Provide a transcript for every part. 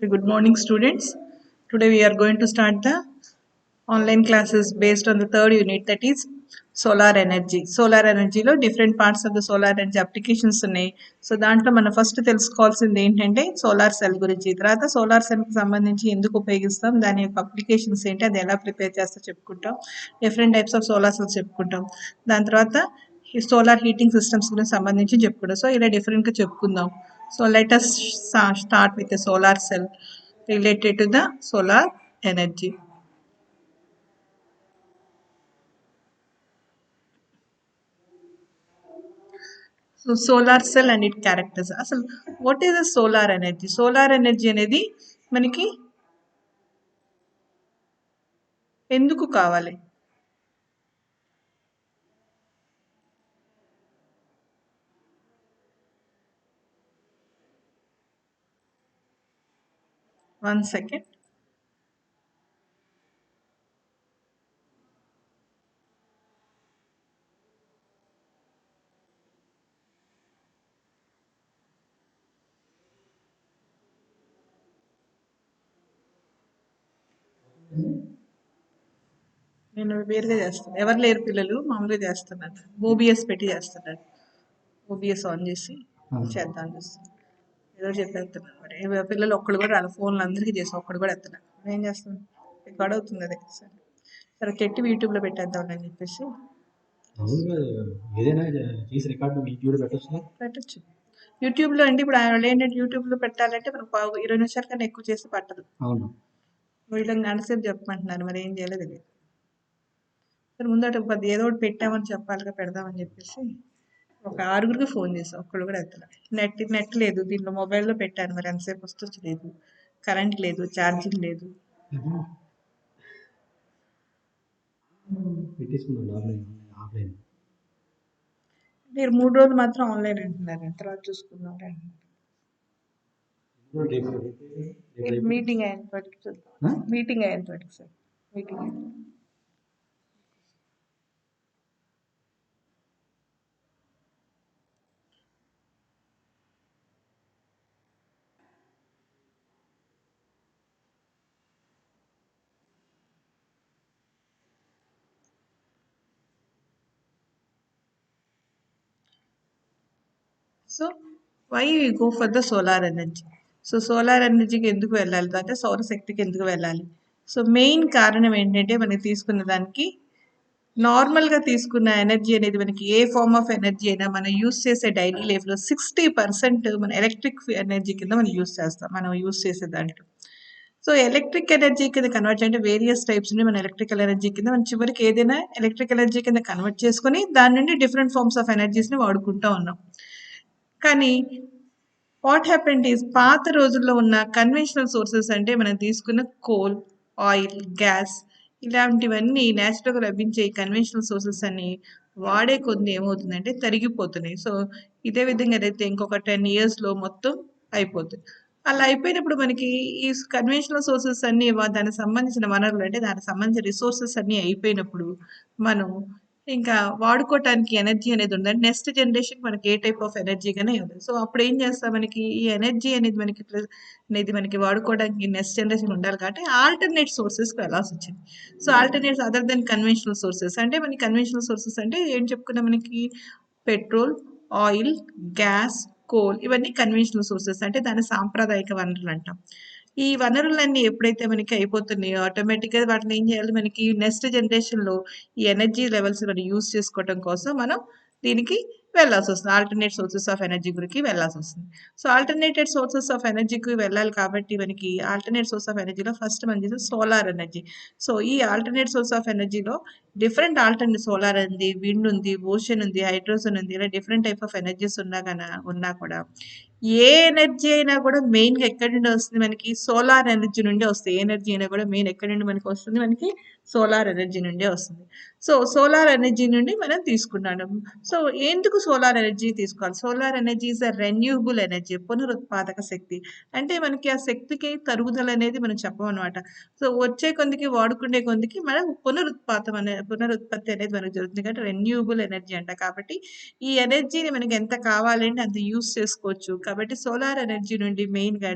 Good morning, students. Today we are going to start the online classes based on the third unit, that is solar energy. Solar energy లో different parts of the solar energy applications ఉన్నాయి. So దాంట్లో మనం first తెలుసుకోవాల్సింది ఏంటంటే solar cell గురించి. తర్వాత solar cell కి సంబంధించి ఎందుకు ఉపయోగిస్తాం, దాని యొక్క అప్లికేషన్స్ ఏంటి, అది ఎలా ప్రిపేర్ చేస్తా చెప్పుకుంటాం. Different types of solar cells చెప్పుకుంటాం. దాని తర్వాత ఈ సోలార్ హీటింగ్ సిస్టమ్స్ గురించి సంబంధించి చెప్పుకుంటాం. సో ఇలా డిఫరెంట్ గా చెప్పుకుందాం. So let us start with the solar cell related to the solar energy. So solar cell and it characters. అసలు what is the solar energy? Solar energy అనేది మనకి ఎందుకు కావాలి? One second. నేను వేరుగా చేస్తాను, ఎవరు లేరు పిల్లలు, మామూలుగా చేస్తున్నాను. ఓబిఎస్ పెట్టి చేస్తున్నాను. ఓబిఎస్ ఆన్ చేసి చేద్దాం చూస్తాను. ఏదో చెప్పేస్తున్నాను మరి. పిల్లలు ఒక్కడు కూడా రాదు, ఫోన్లు అందరికీ చేసి ఒక్కడు కూడా ఎత్తున్నాను. ఏం చేస్తాను, రికార్డ్ అవుతుంది అదే. సరే సరే చెట్టు యూట్యూబ్లో పెట్టేద్దాం అని చెప్పేసి పెట్టచ్చు. యూట్యూబ్లో అంటే ఇప్పుడు ఆయన ఏంటంటే యూట్యూబ్లో పెట్టాలంటే మనకు 20 నిమిషాల కన్నా ఎక్కువ చేసి పట్టదు. వీళ్ళకి గంటసేపు చెప్పమంటున్నారు, మరి ఏం చేయలేదు ఇది. సరే ముందట ఏదో ఒకటి పెట్టామని చెప్పాలిగా, పెడదామని చెప్పేసి ఒక 6గురికి ఫోన్ చేసాం, ఒక్కళ్ళు కూడా ఎత్తలే. నెట్ లేదు దీంట్లో, మొబైల్లో పెట్టాను, మరి ఎంతసేపు వస్తుంది లేదు, కరెంట్ లేదు, ఛార్జింగ్ లేదు. మీరు 3 రోజులు మాత్రం ఆన్లైన్ అంటున్నారు, తర్వాత చూసుకున్నారు అంటున్నారు. మీటింగ్ అయ్యేంతవరకు చూద్దాం. మీటింగ్ అయ్యేంతవరకు sir, meeting. So why we go for the solar energy? So solar ఎనర్జీకి ఎందుకు వెళ్ళాలి అంటే సౌరశక్తికి ఎందుకు వెళ్ళాలి? సో మెయిన్ కారణం ఏంటంటే మనకి తీసుకున్న దానికి, నార్మల్గా తీసుకున్న ఎనర్జీ అనేది మనకి ఏ ఫార్మ్ ఆఫ్ ఎనర్జీ అయినా మనం యూస్ చేసే డైలీ లైఫ్లో 60% మన ఎలక్ట్రిక్ ఎనర్జీ కింద మనం యూస్ చేస్తాం, మనం యూస్ చేసే దాంట్లో. సో ఎలక్ట్రిక్ ఎనర్జీ కింద కన్వర్ట్ అంటే వేరియస్ టైప్స్ నుండి మన ఎలక్ట్రికల్ ఎనర్జీ కింద మనం చివరికి ఏదైనా ఎలక్ట్రిక్ ఎనర్జీ కింద కన్వర్ట్ చేసుకొని దాని నుండి డిఫరెంట్ ఫార్మ్స్ ఆఫ్ ఎనర్జీస్ని వాడుకుంటూ ఉన్నాం. కానీ వాట్ హ్యాపెండ్ ఈస్, పాత రోజుల్లో ఉన్న కన్వెన్షనల్ సోర్సెస్ అంటే మనం తీసుకున్న కోల్, ఆయిల్, గ్యాస్ ఇలాంటివన్నీ న్యాచురల్గా లభించే కన్వెన్షనల్ సోర్సెస్ అన్ని వాడే కొద్ది ఏమవుతుందంటే తరిగిపోతున్నాయి. సో ఇదే విధంగా అయితే ఇంకొక 10 yearsలో మొత్తం అయిపోతుంది. అలా అయిపోయినప్పుడు మనకి ఈ కన్వెన్షనల్ సోర్సెస్ అన్ని దానికి సంబంధించిన వనరులు అంటే దానికి సంబంధించిన రిసోర్సెస్ అన్ని అయిపోయినప్పుడు మనం ఇంకా వాడుకోవటానికి ఎనర్జీ అనేది ఉండదు. నెక్స్ట్ జనరేషన్ మనకి ఏ టైప్ ఆఫ్ ఎనర్జీ గానే ఉంది. సో అప్పుడు ఏం చేస్తాం, మనకి ఈ ఎనర్జీ అనేది మనకి వాడుకోవడానికి నెక్స్ట్ జనరేషన్ ఉండాలి కాబట్టి ఆల్టర్నేట్ సోర్సెస్కి వెళ్ళాల్సి వచ్చింది. So alternates other than conventional sources అంటే మనకి కన్వెన్షనల్ సోర్సెస్ అంటే ఏం చెప్పుకున్నాం, మనకి పెట్రోల్, ఆయిల్, గ్యాస్, కోల్ ఇవన్నీ కన్వెన్షనల్ సోర్సెస్ అంటే దాని సాంప్రదాయిక వనరులు అంటాం. ఈ వనరులన్నీ ఎప్పుడైతే మనకి అయిపోతున్నాయో ఆటోమేటిక్గా వాటిని ఏం చేయాలి, మనకి నెక్స్ట్ జనరేషన్లో ఈ ఎనర్జీ లెవెల్స్ మనం యూస్ చేసుకోవడం కోసం మనం దీనికి వెళ్ళాల్సి వస్తుంది, ఆల్టర్నేట్ సోర్సెస్ ఆఫ్ ఎనర్జీ గురికి వెళ్ళాల్సి వస్తుంది. సో ఆల్టర్నేటెడ్ సోర్సెస్ ఆఫ్ ఎనర్జీకి వెళ్ళాలి కాబట్టి మనకి ఆల్టర్నేట్ సోర్స్ ఆఫ్ ఎనర్జీలో ఫస్ట్ మనకి సోలార్ ఎనర్జీ. సో ఈ ఆల్టర్నేట్ సోర్స్ ఆఫ్ ఎనర్జీలో డిఫరెంట్ ఆల్టర్నేట్, సోలార్ ఉంది, విండ్ ఉంది, ఓషన్ ఉంది, హైడ్రోజన్ ఉంది, ఇలా డిఫరెంట్ టైప్ ఆఫ్ ఎనర్జీస్ ఉన్నా కూడా ఏ ఎనర్జీ అయినా కూడా మెయిన్గా ఎక్కడి నుండి వస్తుంది, మనకి సోలార్ ఎనర్జీ నుండి వస్తుంది. ఏ ఎనర్జీ అయినా కూడా మెయిన్ ఎక్కడి నుండి మనకి వస్తుంది, మనకి సోలార్ ఎనర్జీ నుండే వస్తుంది. సో సోలార్ ఎనర్జీ నుండి మనం తీసుకున్నాము. సో ఎందుకు సోలార్ ఎనర్జీ తీసుకోవాలి? Solar energy is a renewable energy, పునరుత్పాదక శక్తి. అంటే మనకి ఆ శక్తికి తరుగుదల అనేది మనం చెప్పమన్నమాట. సో వచ్చే కొందికి వాడుకునే కొందికి మనం పునరుత్పత్తి అనేది మనకు జరుగుతుంది కాబట్టి రెన్యూబుల్ ఎనర్జీ అంట. కాబట్టి ఈ ఎనర్జీని మనకి ఎంత కావాలంటే అంత యూస్ చేసుకోవచ్చు. కాబట్టి సోలార్ ఎనర్జీ నుండి మెయిన్గా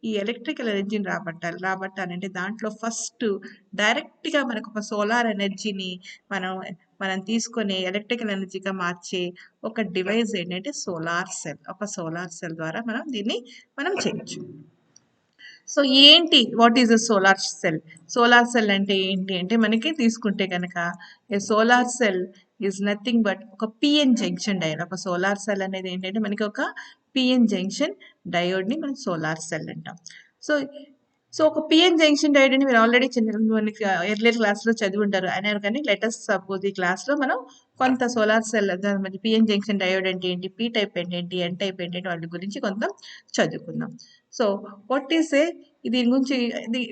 ఈ ఎలక్ట్రికల్ ఎనర్జీని రాబట్టాలంటే దాంట్లో ఫస్ట్ డైరెక్ట్గా మనకు ఒక సోలార్ ఎనర్జీని మనం మనం తీసుకొని ఎలక్ట్రికల్ ఎనర్జీగా మార్చే ఒక డివైస్ ఏంటంటే సోలార్ సెల్. ఒక సోలార్ సెల్ ద్వారా మనం దీన్ని మనం చేయొచ్చు. సో ఏంటి what is a solar cell? Solar cell అంటే ఏంటి అంటే మనకి తీసుకుంటే కనుక a solar cell is nothing but ఒక పిఎన్ జంక్షన్ డయోడ్. ఒక సోలార్ సెల్ అనేది ఏంటంటే మనకి ఒక పిఎన్ జంక్షన్ డయోడ్ని మనం సోలార్ సెల్ అంటాం. సో సో ఒక పిఎన్ జంక్షన్ డయోడ్ అని మీరు ఆల్రెడీ మనకి ఎర్లియర్ క్లాస్లో చదివి ఉంటారు అన్నారు. కానీ లెటెస్ట్ సపోజ్ ఈ క్లాస్లో మనం కొంత సోలార్ సెల్ మరి పిఎన్ జంక్షన్ డయోడ్ అంటే ఏంటి, పీ టైప్ ఏంటి, ఎన్ టైప్ ఏంటి వాటి గురించి కొంత చదువుకుందాం. సో వాట్ ఈస్ ఏ దీని గురించి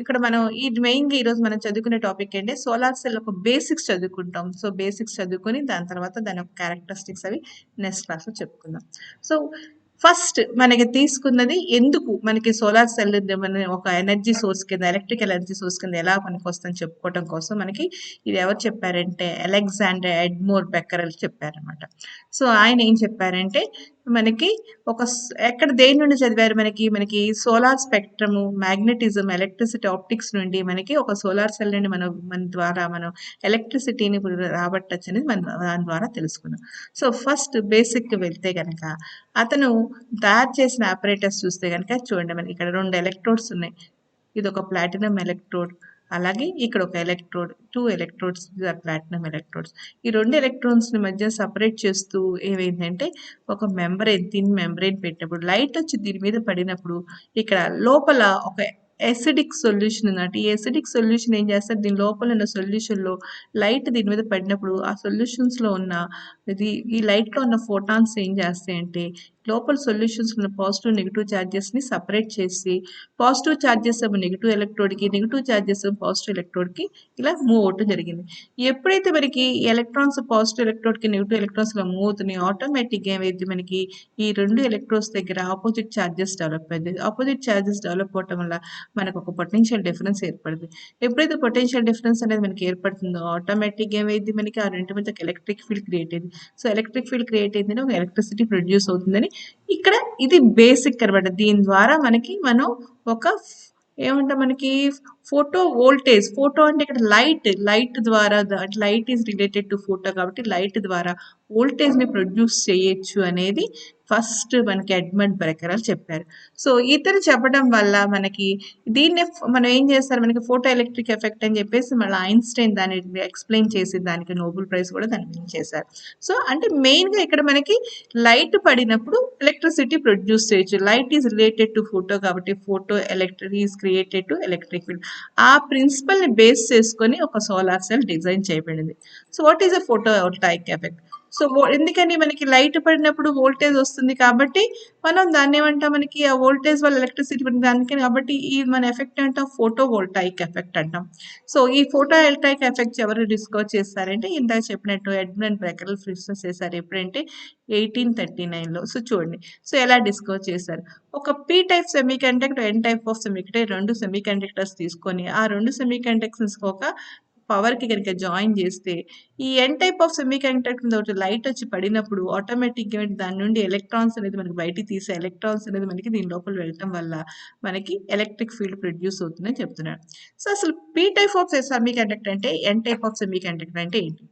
ఇక్కడ మనం ఇది మెయిన్గా ఈరోజు మనం చదువుకునే టాపిక్ ఏంటి, సోలార్ సెల్ ఒక బేసిక్స్ చదువుకుంటాం. సో బేసిక్స్ చదువుకొని దాని తర్వాత దాని యొక్క క్యారెక్టరిస్టిక్స్ అవి నెక్స్ట్ క్లాస్లో చెప్పుకుందాం. సో ఫస్ట్ మనకి తీసుకున్నది ఎందుకు మనకి సోలార్ సెల్ మన ఒక ఎనర్జీ సోర్స్ కింద, ఎలక్ట్రికల్ ఎనర్జీ సోర్స్ కింద ఎలా పనికొస్తుందని చెప్పుకోవడం కోసం మనకి ఇది ఎవరు చెప్పారంటే అలెగ్జాండర్ ఎడ్మోర్ బెక్కరల్ చెప్పారనమాట. సో ఆయన ఏం చెప్పారంటే మనకి ఒక ఎక్కడ దేని నుండి చదివారు, మనకి solar spectrum, magnetism, electricity, optics నుండి మనకి ఒక సోలార్ సెల్ నుండి మన ద్వారా మనం ఎలక్ట్రిసిటీని రాబట్టచ్చు అనేది మనం దాని ద్వారా తెలుసుకున్నాం. సో ఫస్ట్ బేసిక్ వెళ్తే కనుక అతను తయారు చేసిన ఆపరేటర్స్ చూస్తే కనుక చూడండి, మనకి ఇక్కడ 2 ఎలక్ట్రోడ్స్ ఉన్నాయి. ఇది ఒక ప్లాటినం ఎలక్ట్రోడ్, అలాగే ఇక్కడ ఒక ఎలక్ట్రోడ్, 2 ఎలక్ట్రోడ్స్ ప్లాటినం ఎలక్ట్రోడ్స్. ఈ 2 ఎలక్ట్రాన్స్ మధ్య సపరేట్ చేస్తూ ఏమైందంటే ఒక థిన్ మెంబ్రెయిన్ పెట్టినప్పుడు లైట్ వచ్చి దీని మీద పడినప్పుడు ఇక్కడ లోపల ఒక ఎసిడిక్ సొల్యూషన్ ఉందంటే ఈ ఎసిడిక్ సొల్యూషన్ ఏం చేస్తారు, దీని లోపల ఉన్న సొల్యూషన్లో లైట్ దీని మీద పడినప్పుడు ఆ సొల్యూషన్స్లో ఉన్న ఈ లైట్లో ఉన్న ఫోటాన్స్ ఏం చేస్తాయంటే లోపల సొల్యూషన్స్ ఉన్న పాజిటివ్ నెగిటివ్ ఛార్జెస్ని సపరేట్ చేసి పాజిటివ్ ఛార్జెస్ ఏమో నెగిటివ్ ఎలక్ట్రోడ్కి, నెగిటివ్ ఛార్జెస్ ఏమో పాజిటివ్ ఎలక్ట్రోడ్కి ఇలా మూవ్ అవటం జరిగింది. ఎప్పుడైతే మనకి ఎలక్ట్రాన్స్ పాజిటివ్ ఎలక్ట్రోడ్కి నెగిటివ్ ఎలక్ట్రాన్స్లో మూవ్ అవుతున్నాయి, ఆటోమేటిక్గా ఏమైంది మనకి ఈ 2 ఎలక్ట్రోడ్స్ దగ్గర ఆపోజిట్ ఛార్జెస్ డెవలప్ అయింది. ఆపోజిట్ ఛార్జెస్ డెవలప్ అవటం వల్ల మనకు ఒక పొటెన్షియల్ డిఫరెన్స్ ఏర్పడుతుంది. ఎప్పుడైతే పొటెన్షియల్ డిఫరెన్స్ అనేది మనకి ఏర్పడుతుందో ఆటోమేటిక్గా ఏమైంది మనకి ఆ రెండు మధ్య ఎలక్ట్రిక్ ఫీల్డ్ క్రియేట్ అయింది. సో ఎలక్ట్రిక్ ఫీల్డ్ క్రియేట్ అయిందని ఒక ఎలక్ట్రిసిటీ ప్రొడ్యూస్ అవుతుందని ఇక్కడ ఇది బేసిక్ అనమాట. దీని ద్వారా మనం ఒక ఏమంటాం, మనకి ఫోటో వోల్టేజ్, ఫోటో అంటే ఇక్కడ లైట్ ద్వారా, light is related to photo కాబట్టి లైట్ ద్వారా వోల్టేజ్ని ప్రొడ్యూస్ చేయొచ్చు అనేది ఫస్ట్ మనకి ఎడ్మండ్ బెక్కరల్ చెప్పారు. సో ఇతను చెప్పడం వల్ల మనకి దీన్ని మనం ఏం చేస్తారు, మనకి ఫోటో ఎలక్ట్రిక్ ఎఫెక్ట్ అని చెప్పేసి మళ్ళీ ఐన్స్టైన్ దాన్ని ఎక్స్ప్లెయిన్ చేసి దానికి నోబెల్ ప్రైజ్ కూడా దాన్ని విన్ చేశారు. సో అంటే మెయిన్గా ఇక్కడ మనకి లైట్ పడినప్పుడు ఎలక్ట్రిసిటీ ప్రొడ్యూస్ చేయొచ్చు. Light is related to photo కాబట్టి photoelectric is created to electric field. ఆ ప్రిన్సిపల్ని బేస్ చేసుకొని ఒక సోలార్ సెల్ డిజైన్ చేయబడింది. So what is a photovoltaic effect? So ఎందుకని మనకి లైట్ పడినప్పుడు వోల్టేజ్ వస్తుంది కాబట్టి మనం దాన్ని ఏమంటాం, మనకి ఆ వోల్టేజ్ వల్ల ఎలక్ట్రిసిటీ పడింది దానికని కాబట్టి ఈ మన ఎఫెక్ట్ అంటాం ఫోటో వోల్టాయిక్ ఎఫెక్ట్ అంటాం. సో ఈ ఫోటో వోల్టాయిక్ ఎఫెక్ట్స్ ఎవరు డిస్కవర్ చేస్తారంటే ఇందాక చెప్పినట్టు ఎడ్మండ్ బెక్కరల్ డిస్కవర్ చేశారు. ఎప్పుడంటే 1839లో. సో చూడండి, సో ఎలా డిస్కవర్ చేశారు, ఒక P type semiconductor, N type of semiconductor, 2 semiconductors తీసుకొని ఆ 2 సెమీ కండక్టర్స్ ఒక పవర్కి కనుక జాయిన్ చేస్తే ఈ N type of semiconductor ఒకటి లైట్ వచ్చి పడినప్పుడు ఆటోమేటిక్గా దాని నుండి ఎలక్ట్రాన్స్ అనేది మనకి బయటికి తీసే ఎలక్ట్రాన్స్ అనేది మనకి దీని లోపల వెళ్ళటం వల్ల మనకి ఎలక్ట్రిక్ ఫీల్డ్ ప్రొడ్యూస్ అవుతుందని చెప్తున్నాడు. సో అసలు P type of semiconductor అంటే, N type of semiconductor అంటే ఏంటి?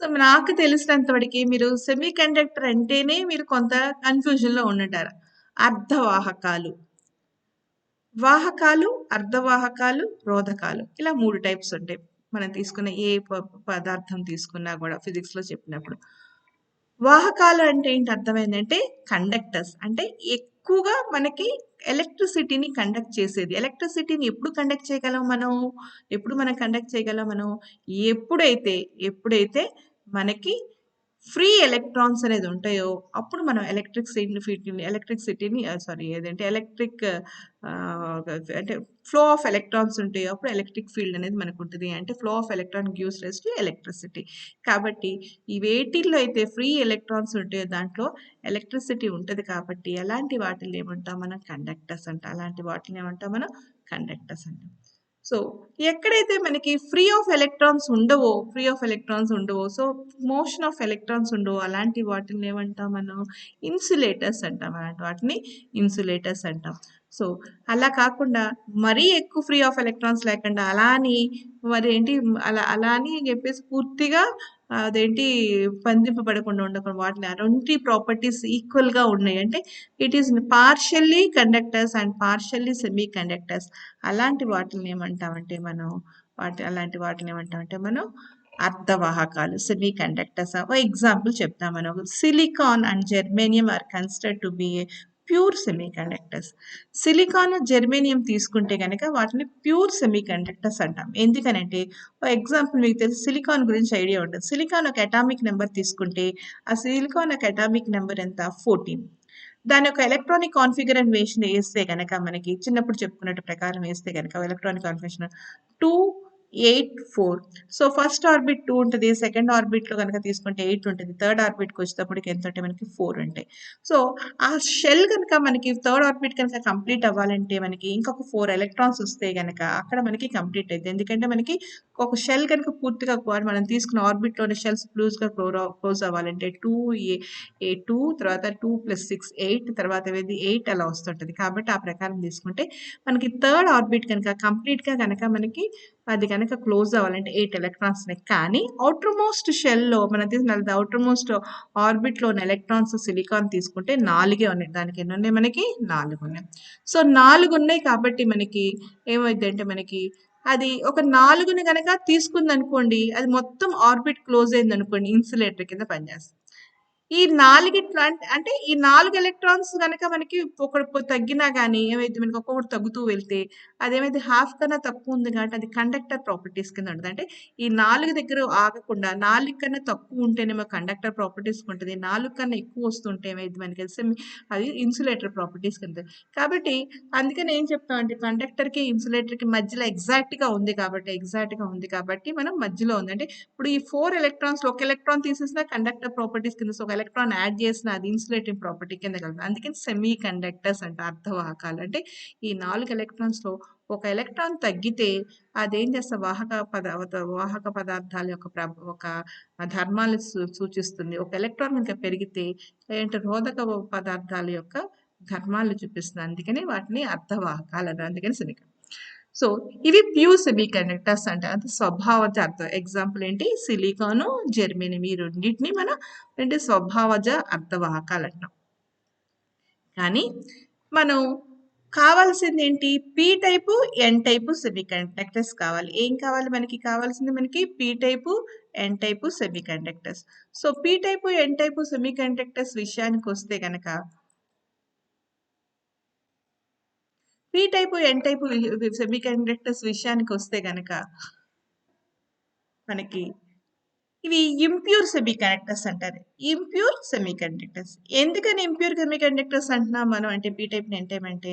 సో నాకు తెలిసినంత వరకు మీరు సెమీ కండక్టర్ అంటేనే మీరు కొంత కన్ఫ్యూజన్లో ఉండుంటారు. అర్ధవాహకాలు, వాహకాలు, అర్ధవాహకాలు, రోధకాలు, ఇలా 3 టైప్స్ ఉంటాయి. మనం తీసుకున్న ఏ పదార్థం తీసుకున్నా కూడా ఫిజిక్స్లో చెప్పినప్పుడు. వాహకాలు అంటే ఏంటి అర్థమైందంటే కండక్టర్స్, అంటే ఎక్కువగా మనకి ఎలక్ట్రిసిటీని కండక్ట్ చేసేది. ఎలక్ట్రిసిటీని ఎప్పుడు కండక్ట్ చేయగలం మనం, ఎప్పుడైతే మనకి ఫ్రీ ఎలక్ట్రాన్స్ అనేది ఉంటాయో అప్పుడు మనం అంటే ఫ్లో ఆఫ్ ఎలక్ట్రాన్స్ ఉంటాయో అప్పుడు ఎలక్ట్రిక్ ఫీల్డ్ అనేది మనకు ఉంటుంది. అంటే flow of electron gives rise to electricity. కాబట్టి ఈ వేటిల్లో అయితే ఫ్రీ ఎలక్ట్రాన్స్ ఉంటాయో దాంట్లో ఎలక్ట్రిసిటీ ఉంటుంది. కాబట్టి అలాంటి వాటిని ఏమంటాం మనం, కండక్టర్స్ అంటాం. సో ఎక్కడైతే మనకి ఫ్రీ ఆఫ్ ఎలక్ట్రాన్స్ ఉండవో, సో మోషన్ ఆఫ్ ఎలక్ట్రాన్స్ ఉండవో అలాంటి వాటిని ఏమంటాం మనం? ఇన్సులేటర్స్ అంటాం. అలాంటి వాటిని ఇన్సులేటర్స్ అంటాం. సో అలా కాకుండా మరీ ఎక్కువ ఫ్రీ ఆఫ్ ఎలక్ట్రాన్స్ లేకుండా అలా అని మరేంటి అలా అని చెప్పేసి పూర్తిగా అదేంటి బంధింపబడకుండా ఉండకుండా వాటిని అటువంటి ప్రాపర్టీస్ ఈక్వల్‌గా ఉన్నాయి. అంటే it is partially conductors and partially semi conductors. అలాంటి వాటిని ఏమంటామంటే మనం అలాంటి వాటిని ఏమంటామంటే మనం అర్ధవాహకాలు, సెమీ కండక్టర్స్. ఎగ్జాంపుల్ చెప్తాం మనం. Silicon and germanium are considered to be a pure semiconductors. Silicon, germanium తీసుకుంటే గనక వాటిని ప్యూర్ సెమీ కండక్టర్స్ అంటాం. ఎందుకనంటే ఎగ్జాంపుల్ మీకు తెలుసు, సిలికాన్ గురించి ఐడియా ఉంటుంది. సిలికాన్ ఒక అటామిక్ నెంబర్ తీసుకుంటే ఆ సిలికాన్ ఒక అటామిక్ నెంబర్ ఎంత? 14. దాని యొక్క ఎలక్ట్రానిక్ కాన్ఫిగరేషన్ వేస్తే గనక మనకి చిన్నప్పుడు చెప్పుకున్నట్టు ప్రకారం వేస్తే గనక electronic configuration 2, 8, 4. So first orbit 2 ఉంటది. సెకండ్ ఆర్బిట్‌లో గనక తీసుకుంటే 8 ఉంటది. థర్డ్ ఆర్బిట్‌కి వచ్చేటప్పటికి ఎంత ఉంటాయి మనకి? 4 ఉంటాయి. సో ఆ షెల్ గనక మనకి థర్డ్ ఆర్బిట్ కనుక కంప్లీట్ అవ్వాలంటే మనకి ఇంకొక 4 ఎలక్ట్రాన్స్ వస్తే గనక అక్కడ మనకి కంప్లీట్ అయిద్ది. ఎందుకంటే మనకి ఒక షెల్ కనుక పూర్తిగా మనం తీసుకున్న ఆర్బిట్‌లోని షెల్స్ క్లోజ్ అవ్వాలంటే 2 తర్వాత 2 + 6 8 తర్వాత ఏది 8 అలా వస్తుంటది. కాబట్టి ఆ ప్రకారం తీసుకుంటే మనకి థర్డ్ ఆర్బిట్ కనుక కంప్లీట్‌గా గనక మనకి అది కనుక క్లోజ్ అవ్వాలంటే 8 ఎలక్ట్రాన్స్ ఉన్నాయి. కానీ ఔటర్ మోస్ట్ షెల్‌లో మనం తీసుకున్న ఔటర్ మోస్ట్ ఆర్బిట్‌లోని ఎలక్ట్రాన్స్ సిలికాన్ తీసుకుంటే 4 ఉన్నాయి. దానికి ఎన్ని ఉన్నాయి మనకి? 4 ఉన్నాయి. సో 4 ఉన్నాయి కాబట్టి మనకి ఏమైద్దంటే మనకి అది ఒక 4ని గనక తీసుకుందనుకోండి, అది మొత్తం ఆర్బిట్ క్లోజ్ అయిందనుకోండి, ఇన్సులేటర్ కింద పనిచేస్తుంది. ఈ 4 అంటే ఈ 4 ఎలక్ట్రాన్స్ గనక మనకి ఒకటి తగ్గినా గానీ ఏమైద్ది మనకి ఒక్కొక్కటి తగ్గుతూ వెళ్తే అదేమైతే హాఫ్ కన్నా తక్కువ ఉంది కాబట్టి అది కండక్టర్ ప్రాపర్టీస్ కింద ఉంటది. అంటే ఈ 4 దగ్గర ఆగకుండా 4 కన్నా తక్కువ ఉంటేనేమో కండక్టర్ ప్రాపర్టీస్ ఉంటది. 4 కన్నా ఎక్కువ వస్తుంటే ఏమైద్ది మనకి అది ఇన్సులేటర్ ప్రాపర్టీస్ కింద. కాబట్టి అందుకని ఏం చెప్తామంటే కండక్టర్‌కి, ఇన్సులేటర్‌కి మధ్యలో ఎగ్జాక్ట్‌గా ఉంది కాబట్టి మనం మధ్యలో ఉంది. అంటే ఇప్పుడు ఈ 4 ఎలక్ట్రాన్స్‌లో ఒక ఎలక్ట్రాన్ తీసేసినా కండక్టర్ ప్రాపర్టీస్ కింద, సో ఒక ఎలక్ట్రాన్ యాడ్ చేసినా అది ఇన్సులేటింగ్ ప్రాపర్టీ కిందకెళ్తది. అందుకని సెమీ కండక్టర్స్ అంట, అర్ధవాహకాలు. అంటే ఈ 4 ఎలక్ట్రాన్స్‌లో ఒక ఎలక్ట్రాన్ తగ్గితే అదేం చేస్తా వాహక పదార్థాల యొక్క ఒక ధర్మాలను సూచిస్తుంది. ఒక ఎలక్ట్రాన్ కనుక పెరిగితే ఏంటి రోధక పదార్థాల యొక్క ధర్మాలు చూపిస్తుంది. అందుకని వాటిని అర్ధవాహకాలు అంటారు. అందుకని సెమీ. సో ఇవి ప్యూర్ సెమీ కండక్టర్స్ అంటారు. అంటే స్వభావజ అర్థం. ఎగ్జాంపుల్ ఏంటి? సిలికాను, జెర్మేనియం. ఈ రెండింటిని మనం స్వభావజ అర్ధవాహకాలు అంటాం. కానీ మనం కావాల్సింది ఏంటి? P type, N type semiconductors కావాలి. ఏం కావాలి మనకి? కావాల్సింది మనకి P type, N type semiconductors. So P type, N type semiconductors విషయానికి వస్తే గనక P type, N type semiconductors విషయానికి వస్తే గనక మనకి ఇవి ఇంప్యూర్ సెమీ కండక్టర్స్ అంటారు. Impure semiconductors. ఎందుకని ఇంప్యూర్ సెమీ కండక్టర్స్ అంటున్నాం మనం? అంటే పీ టైప్, ఎన్ టైప్ అంటే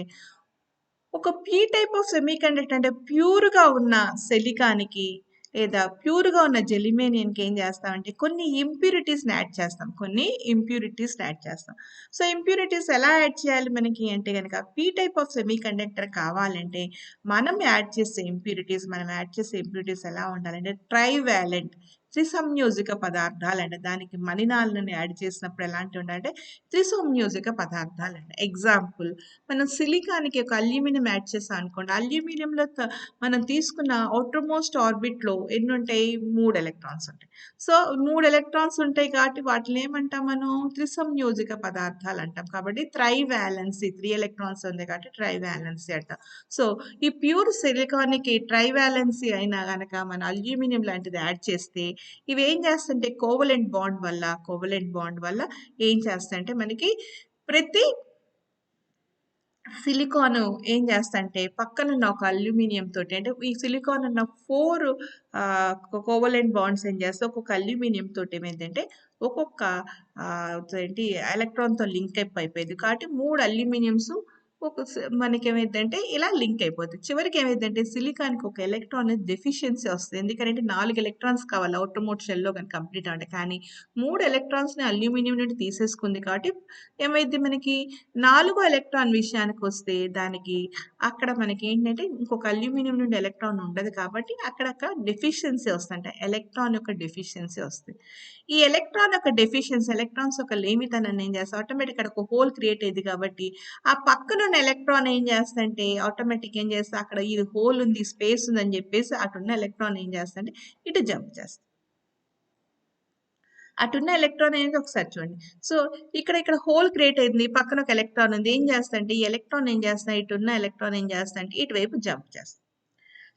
ఒక P type of semiconductor అంటే ప్యూర్‌గా ఉన్న సిలికాన్‌కి లేదా ప్యూర్‌గా ఉన్న జెర్మేనియంకి ఏం చేస్తామంటే కొన్ని ఇంప్యూరిటీస్‌ని యాడ్ చేస్తాం. సో ఇంప్యూరిటీస్ ఎలా యాడ్ చేయాలి మనకి అంటే గనక P type of semi conductor కావాలంటే మనం యాడ్ చేసే ఇంప్యూరిటీస్ ఎలా ఉండాలంటే ట్రైవాలెంట్ త్రిసంయోజక పదార్థాలు అంట. దానికి మలినాలను యాడ్ చేసినప్పుడు ఎలాంటివి ఉండాలంటే త్రిసంయోజక పదార్థాలు అంట. ఎగ్జాంపుల్ మనం సిలికాన్‌కి ఒక అల్యూమినియం యాడ్ చేసాం అనుకోండి. అల్యూమినియంలో మనం తీసుకున్న ఔటర్ మోస్ట్ ఆర్బిట్‌లో ఎన్నుంటాయి? 3 ఎలక్ట్రాన్స్ ఉంటాయి. సో 3 ఎలక్ట్రాన్స్ ఉంటాయి కాబట్టి వాటిని ఏమంటాం మనం? త్రిసంయోజక పదార్థాలు అంటాం. కాబట్టి ట్రైవాలెన్సీ 3 ఎలక్ట్రాన్స్ ఉంది కాబట్టి ట్రైవాలెన్సీ అంటాం. సో ఈ ప్యూర్ సిలికాన్‌కి ట్రైవాలెన్సీ అయినా గనక మన అల్యూమినియం లాంటిది యాడ్ చేస్తే ఇవి ఏం చేస్తాయంటే కోవలెంట్ బాండ్ వల్ల ఏం చేస్తాయంటే మనకి ప్రతి సిలికాన్ ఏం చేస్తంటే పక్కనున్న ఒక అల్యూమినియం తోటి అంటే ఈ సిలికాన్ ఉన్న 4 కోవలెంట్ బాండ్స్ ఏం చేస్తే ఒక్కొక్క అల్యూమినియం తోటి ఏమైందంటే ఒక్కొక్క ఏంటి ఎలక్ట్రాన్‌తో లింక్ అప్ అయిపోయేది. కాబట్టి 3 అల్యూమినియమ్స్ మనకేమైద్దంటే ఇలా లింక్ అయిపోద్ది. చివరికి ఏమైద్దంటే సిలికాన్‌కి ఒక ఎలక్ట్రాన్ అనేది డెఫిషియన్సీ వస్తది. ఎందుకంటే 4 ఎలక్ట్రాన్స్ కావాలి ఔటర్ మోస్ట్ షెల్‌లో గాని కంప్లీట్ అవ్వాలంటే. కానీ 3 ఎలక్ట్రాన్స్‌ని అల్యూమినియం నుండి తీసేసుకుంది కాబట్టి ఏమైద్ది మనకి 4 ఎలక్ట్రాన్ విషయానికొస్తే దానికి అక్కడ మనకేంటంటే ఇంకొక అల్యూమినియం నుండి ఎలక్ట్రాన్ ఉండదు కాబట్టి అక్కడక్కడ డెఫిషియన్సీ వస్తదంట. ఎలక్ట్రాన్ యొక్క డెఫిషియన్సీ వస్తది. ఈ ఎలక్ట్రాన్ యొక్క డెఫిషియన్సీ ఎలక్ట్రాన్స్ యొక్క లేమితనాన్ని ఏం చేస్తది ఆటోమేటిక్‌గా అక్కడ ఒక హోల్ క్రియేట్ అయ్యిద్ది కాబట్టి ఆ పక్కనున్న ఎలక్ట్రాన్ ఏం చేస్తదంటే ఆటోమేటిక్ ఏం చేస్తది అక్కడ ఇది హోల్ ఉంది, స్పేస్ ఉందని చెప్పేసి అటున్న ఎలక్ట్రాన్ ఏం చేస్తదంటే ఇటు జంప్ చేస్తది. అటున్న ఎలక్ట్రాన్ అనేది ఒకసారి చూడండి. సో, ఇక్కడ హోల్ క్రియేట్ అయింది. పక్కన ఒక ఎలక్ట్రాన్ ఉంది. ఏం చేస్తదంటే ఈ ఎలక్ట్రాన్ ఏం చేస్తది ఇటున్న ఎలక్ట్రాన్ ఏం చేస్తదంటే ఇటువైపు జంప్ చేస్తది.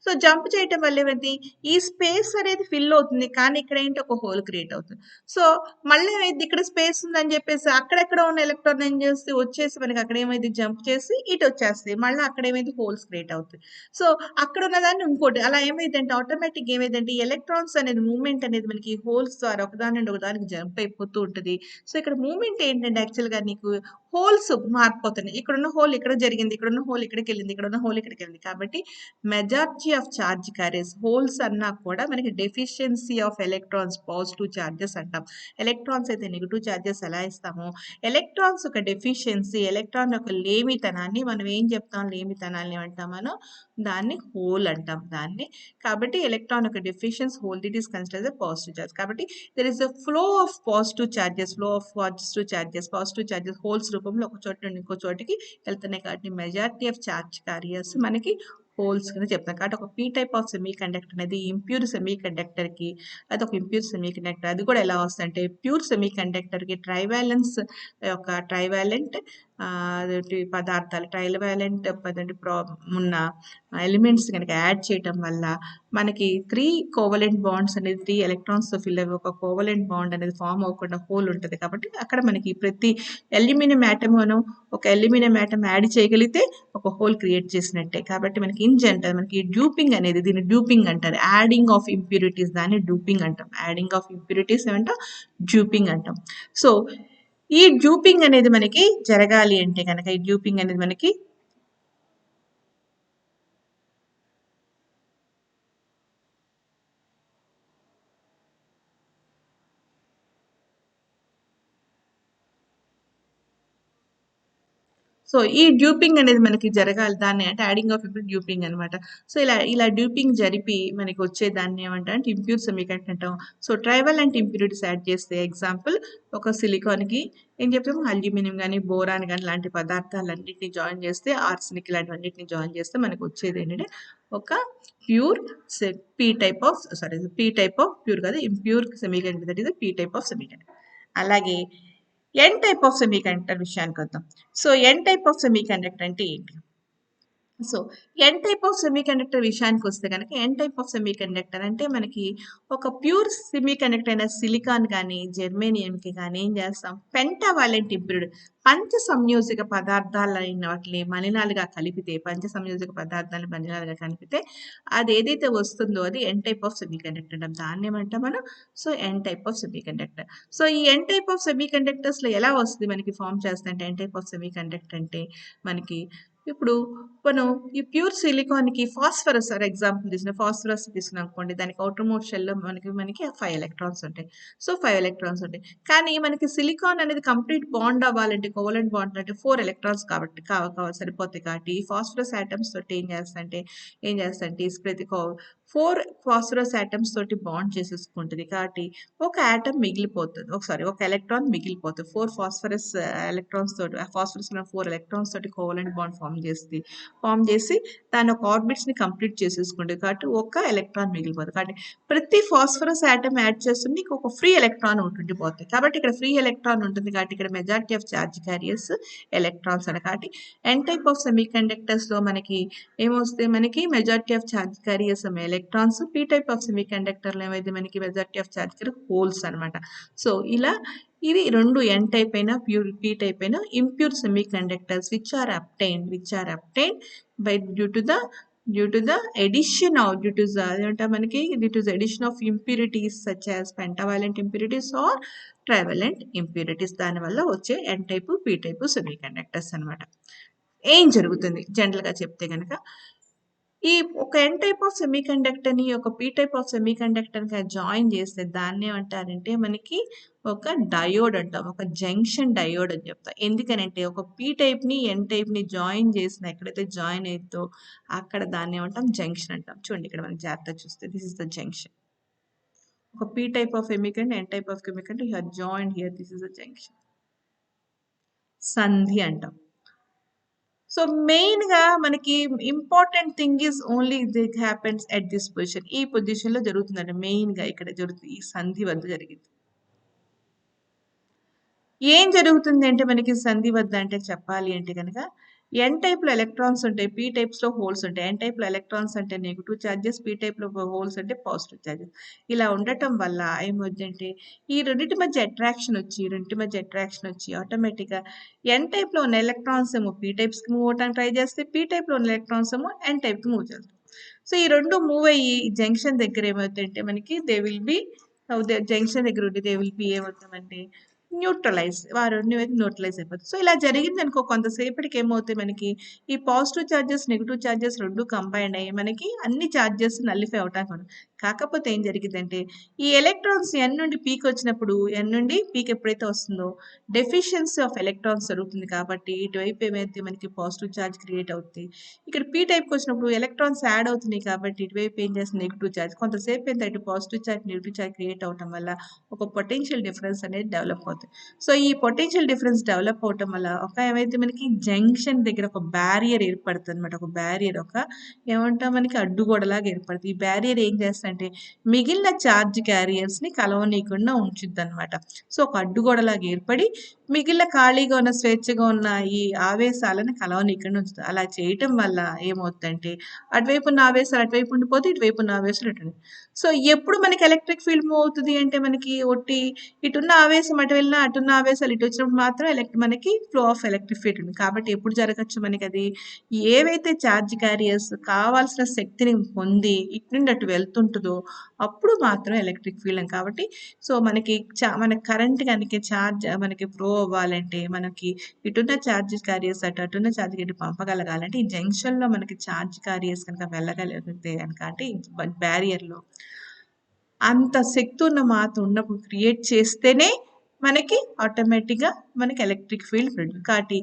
సో, జంప్ చేయటం వల్ల ఏమైద్ది ఈ స్పేస్ అనేది ఫిల్ అవుతుంది. కానీ ఇక్కడేంటి ఒక హోల్ క్రియేట్ అవుతుంది. సో, మళ్ళీ ఏమైద్ది ఇక్కడ స్పేస్ ఉందని చెప్పేసి అక్కడెక్కడో ఉన్న ఎలక్ట్రాన్ ఏం చేస్తే వచ్చేసి మనకి అక్కడ ఏమైద్ది జంప్ చేసి ఇటొచ్చేస్తది. మళ్ళా అక్కడ ఏమైద్ది హోల్స్ క్రియేట్ అవుతాయి. సో, అక్కడ ఉన్నదాన్ని ఇంకోటి అలా ఏమైద్దంటే ఆటోమేటిక్‌గా ఏమైద్దంటే ఈ ఎలక్ట్రాన్స్ అనేది మూవ్‌మెంట్ అనేది మనకి హోల్స్ ద్వారా ఒకదాని నుండి ఒకదానికి జంప్ అయిపోతూ ఉంటది. సో, ఇక్కడ మూవ్‌మెంట్ ఏంటంటే యాక్చువల్‌గా నీకు హోల్స్ మారిపోతున్నాయి. ఇక్కడున్న హోల్ ఇక్కడ జరిగింది. ఇక్కడున్న హోల్ ఇక్కడికెళ్ళింది. ఇక్కడున్న హోల్ ఇక్కడికెళ్ళింది. కాబట్టి majority of charge carriers holes అన్నా కూడా మనకి deficiency of electrons positive charges అంటాం. ఎలక్ట్రాన్స్ అయితే నెగెటివ్ చార్జెస్ ఎలా ఇస్తామో ఎలక్ట్రాన్స్ యొక్క డెఫిషియన్సీ ఎలక్ట్రాన్ యొక్క లేమితనాన్ని మనం ఏం చెప్తాం లేమితనాన్ని ఏమంటాం మనం దాన్ని హోల్ అంటాం దాన్ని. కాబట్టి ఎలక్ట్రాన్ యొక్క deficiency hole it is considered as a positive charge. కాబట్టి there is a flow of positive charges positive charges holes రూపంలో ఒక చోట నుండి ఇంకో చోటికి వెళ్తున్నాయి కాబట్టి మెజారిటీ ఆఫ్ చార్జ్ క్యారియర్స్ మనకి హోల్స్ కింద చెప్తాం. కాబట్టి ఒక P type of semiconductor అనేది ఇంప్యూర్ సెమీ కండక్టర్‌కి అదొక ఇంప్యూర్ సెమీ కండక్టర్. అది కూడా ఎలా వస్తదంటే ప్యూర్ సెమీ కండక్టర్‌కి ట్రైవాలెన్స్ యొక్క ట్రైవాలెంట్ అదేంటి పదార్థాలు ట్రైవాలెంట్ అదేంటి ఉన్న ఎలిమెంట్స్ గనక యాడ్ చేయటం వల్ల మనకి 3 కోవలెంట్ బాండ్స్ అనేది 3 ఎలక్ట్రాన్స్‌తో ఫిల్ అయ్యి ఒక కోవలెంట్ బాండ్ అనేది ఫార్మ్ అవ్వకుండా హోల్ ఉంటది. కాబట్టి అక్కడ మనకి ప్రతి అల్యూమినియం ఆటమ్ మనం ఒక అల్యూమినియం ఆటమ్ యాడ్ చేయగలిగితే ఒక హోల్ క్రియేట్ చేసినట్టే. కాబట్టి మనకి అంటారు మనకి డ్యూపింగ్ అనేది దీన్ని డ్యూపింగ్ అంటారు. యాడింగ్ ఆఫ్ ఇంప్యూరిటీస్ దాన్ని డ్యూపింగ్ అంటాం. యాడింగ్ ఆఫ్ ఇంప్యూరిటీస్ ఏమంటాం డ్యూపింగ్ అంటాం. సో, ఈ డ్యూపింగ్ అనేది మనకి జరగాలి అంటే గనక ఈ డ్యూపింగ్ అనేది మనకి సో, ఈ డ్యూపింగ్ అనేది మనకి జరగాలి. దాన్ని అంటే యాడింగ్ ఆఫ్ ఇప్పుడు డ్యూపింగ్ అనమాట. సో, ఇలా డ్యూపింగ్ జరిపి మనకి వచ్చే దాన్ని ఏమంటాం ఇంప్యూర్ సెమీకండక్టర్ అంటాం. సో, ట్రైవలెంట్ ఇంప్యూరిటీస్ యాడ్ చేస్తే ఎగ్జాంపుల్ ఒక సిలికాన్‌కి ఏం చెప్పాము అల్యూమినియం గాని, బోరాన్ గాని లాంటి పదార్థాలన్నిటిని జాయిన్ చేస్తే ఆర్సెనిక్ ఇలాంటివన్నిటిని జాయిన్ చేస్తే మనకు వచ్చేది ఏంటంటే ఒక pure P type of pure కాదు impure semiconductor that is P type of semiconductor. అలాగే ఎన్ టైప్ ఆఫ్ సెమీకండక్టర్ విషయానికొద్దాం. సో, ఎన్ టైప్ ఆఫ్ సెమీకండక్టర్ అంటే ఏంటి? సో, ఎన్ టైప్ ఆఫ్ సెమీకండక్టర్ విషయానికొస్తే గనక ఎన్ టైప్ ఆఫ్ సెమీకండక్టర్ అంటే మనకి ఒక ప్యూర్ సెమీకండక్టర్ అయిన సిలికాన్ గానీ, జెర్మేనియంకి గానీ ఏం చేస్తాం పెంటావాలెంట్ ఇంప్యూరిడ్ పంచ సంయోజక పదార్థాలైన వాటిని మలినాలుగా కలిపితే పంచ సంయోజక పదార్థాలను మలినాలుగా కలిపితే అదేదైతే వస్తుందో అది ఎన్ టైప్ ఆఫ్ సెమీకండక్టర్ అంటాం. దాన్నేమంటాం మనం so, N type of semiconductor. So, ఈ ఎన్ టైప్ ఆఫ్ సెమీకండక్టర్స్‌లో ఎలా వస్తది మనకి ఫార్మ్ చేస్తుందంటే ఎన్ టైప్ ఆఫ్ సెమీకండక్టర్ అంటే మనకి ఇప్పుడు మనం ఈ ప్యూర్ సిలికాన్‌కి ఫాస్ఫరస్ ఫర్ ఎగ్జాంపుల్ ఫాస్ఫరస్ తీసుకున్నామనుకోండి దానికి ఔటర్ మోస్ట్ షెల్‌లో మనకి 5 ఎలక్ట్రాన్స్ ఉంటాయి. సో, 5 ఎలక్ట్రాన్స్ ఉంటాయి. కానీ మనకి సిలికాన్ అనేది కంప్లీట్ బాండ్ అవ్వాలంటే కోవలెంట్ బాండ్ అంటే 4 ఎలక్ట్రాన్స్ కాబట్టి సరిపోతాయి కాబట్టి ఈ ఫాస్ఫరస్ ఆటమ్స్ తోటి ఏం చేస్తాయంటే ఈ ప్రతి 4 ఫాస్ఫరస్ ఆటమ్స్ తోటి బాండ్ చేసేసుకుంటది. కాబట్టి ఒక ఆటమ్ మిగిలిపోతది. ఒక ఎలక్ట్రాన్ మిగిలిపోతది. 4 ఫాస్ఫరస్ ఎలక్ట్రాన్స్ తోటి ఫాస్ఫరస్ 4 ఎలక్ట్రాన్స్ తోటి కోవలెంట్ బాండ్ ఫార్మ్ చేసి దాని యొక్క ఆర్బిట్స్‌ని కంప్లీట్ చేసేసుకుంటది. కాబట్టి ఒక ఎలక్ట్రాన్ మిగిలిపోతది. కాబట్టి ప్రతి ఫాస్ఫరస్ ఆటమ్ యాడ్ చేస్తుంది నీకు ఒక ఫ్రీ ఎలక్ట్రాన్ ఒకటి ఉండిపోతుంది. కాబట్టి ఇక్కడ ఫ్రీ ఎలక్ట్రాన్ ఉంటుంది కాబట్టి ఇక్కడ majority of charge carriers electrons అని. కాబట్టి ఎన్ టైప్ ఆఫ్ సెమీకండక్టర్స్‌లో మనకి ఏమొస్తాయి మనకి majority of charge carriers electrons. P type of సెమీకండక్టర్‌లో ఏమైంది మనకి majority of charge carrier holes అనమాట. సో, ఇలా ఇవి 2 ఎన్ టైప్ అయినా పీ టైప్ అయినా impure semiconductors which are obtained by due to the addition of impurities such as pentavalent impurities or trivalent impurities దానివల్ల వచ్చే N type P type semiconductors అనమాట. ఏం జరుగుతుంది జనరల్‌గా చెప్తే గనక, ఈ ఒక ఎన్ టైప్ ఆఫ్ సెమీకండక్టర్‌ని ఒక పీ టైప్ ఆఫ్ సెమీకండక్టర్‌గా జాయిన్ చేస్తే దాన్నేమంటారంటే మనకి ఒక డయోడ్ అంటాం. ఒక జంక్షన్ డయోడ్ అని చెప్తాం. ఎందుకనంటే ఒక పీ టైప్‌ని, ఎన్ టైప్‌ని జాయిన్ చేసిన ఎక్కడైతే జాయిన్ అయిద్దో అక్కడ దాన్నేమంటాం జంక్షన్ అంటాం. చూడండి ఇక్కడ మనం జాగ్రత్తగా చూస్తే దిస్ ఇస్ ద జంక్షన్. ఒక P type of semiconductor, N type of semiconductor you are joined here this is the junction. సంధి అంటాం. సో మెయిన్‌గా మనకి important thing is only this happens at this position. ఈ పొజిషన్‌లో జరుగుతుందండి. మెయిన్‌గా ఇక్కడ జరుగుతుంది. ఈ సంధి వద్ద జరిగింది. ఏం జరుగుతుంది అంటే మనకి సంధి వద్ద అంటే చెప్పాలి అంటే గనక ఎన్ టైప్‌లో ఎలక్ట్రాన్స్ ఉంటాయి. పీ టైప్స్‌లో హోల్స్ ఉంటాయి. ఎన్ టైప్‌లో ఎలక్ట్రాన్స్ అంటే నెగెటివ్ చార్జెస్. పీ టైప్‌లో హోల్స్ అంటే పాజిటివ్ చార్జెస్. ఇలా ఉండటం వల్ల ఏమవుద్దంటే ఈ రెండిటి మధ్య అట్రాక్షన్ వచ్చి, ఆటోమేటిక్‌గా ఎన్ టైప్‌లో ఉన్న ఎలక్ట్రాన్స్ ఏమో పీ టైప్స్‌కి మూవ్ అవ్వటానికి ట్రై చేస్తాయి. పీ టైప్‌లో ఉన్న ఎలక్ట్రాన్స్ ఏమో ఎన్ టైప్‌కి మూవ్ చేస్తాయి. సో ఈ 2 మూవ్ అయ్యి జంక్షన్ దగ్గర ఏమవుతాయంటే మనకి దే విల్ బి జంక్షన్ దగ్గర ఉండి దే విల్ బి ఏమవుతామంటే న్యూట్రలైజ్. ఆ 2 వైపు న్యూట్రలైజ్ అయిపోతాయి. సో, ఇలా జరిగిందనుకో కొంతసేపటికి ఏమవుతాయి మనకి ఈ positive charges, negative charges 2 combine అయ్యి మనకి అన్ని చార్జెస్ నల్లిఫై అవ్వటానికి ఉండదు. కాకపోతే ఏం జరిగిద్దంటే ఈ ఎలక్ట్రాన్స్ ఎన్ నుండి పీకి వచ్చినప్పుడు ఎన్ నుండి పీకి ఎప్పుడైతే వస్తుందో డెఫిషియన్సీ ఆఫ్ ఎలక్ట్రాన్స్ జరుగుతుంది కాబట్టి ఇటువైపు ఏమైతే మనకి పాజిటివ్ చార్జ్ క్రియేట్ అవుద్ది. ఇక్కడ పీ టైప్‌కి వచ్చినప్పుడు ఎలక్ట్రాన్స్ యాడ్ అవుతున్నాయి కాబట్టి ఇటువైపు ఏం చేస్తుంది నెగెటివ్ చార్జ్. కొంతసేపు ఏంటంటే ఇటు positive charge, negative charge create అవ్వటం వల్ల ఒక పొటెన్షియల్ డిఫరెన్స్ అనేది డెవలప్ అవుతుంది. సో, ఈ పొటెన్షియల్ డిఫరెన్స్ డెవలప్ అవ్వటం వల్ల ఒక ఏమైతే మనకి జంక్షన్ దగ్గర ఒక బ్యారియర్ ఏర్పడుతుందనమాట. ఒక బ్యారియర్ ఏమంటాం మనకి అడ్డుగోడలాగా ఏర్పడుతుంది. ఈ బ్యారియర్ ఏం చేస్తదంటే మిగిలిన చార్జ్ క్యారియర్స్‌ని కలవనీయకుండా ఉంచుద్దనమాట. సో, ఒక అడ్డుగోడలాగా ఏర్పడి మిగిలిన ఖాళీగా ఉన్న, స్వేచ్ఛగా ఉన్న ఈ ఆవేశాలను కలవనీయకుండా ఉంచుతది. అలా చేయటం వల్ల ఏమవుద్దంటే అటువైపు ఉన్న ఆవేశాలు అటువైపు ఉండిపోతే, ఇటువైపు ఉన్న ఆవేశాలు ఇటు. సో, ఎప్పుడు మనకి ఎలక్ట్రిక్ ఫీల్డ్ మూవ్ అవుతది అంటే మనకి ఒట్టి ఇటున్న ఆవేశం అటు వెళ్ళినా, అటున్న ఆవేశాలు ఇటు వచ్చినప్పుడు మాత్రం మనకి ఫ్లో ఆఫ్ ఎలక్ట్రిక్ ఫీల్డ్ ఉంది. కాబట్టి ఎప్పుడు జరగచ్చు మనకది ఏవైతే చార్జ్ క్యారియర్స్ కావాల్సిన శక్తిని పొంది ఇటు నుండి అటు వెళ్తుంటదో అప్పుడు మాత్రం ఎలక్ట్రిక్ ఫీల్డ్ కాబట్టి సో మనకి మనకి కరెంట్ కనుక చార్జ్ మనకి ఫ్లో అవ్వాలంటే మనకి ఇటున్న చార్జ్ క్యారియర్స్ అటున్న చార్జ్ ఇటు పంపగలగాలంటే ఈ జంక్షన్‌లో మనకి చార్జ్ క్యారియర్స్ కనుక వెళ్ళగలిగితే గనక అంటే బ్యారియర్‌లో అంత శక్తి ఉన్న మాత ఉన్నప్పుడు క్రియేట్ చేస్తేనే మనకి ఆటోమేటిక్‌గా మనకి ఎలక్ట్రిక్ ఫీల్డ్ ప్రొడ్యూస్ కాబట్టి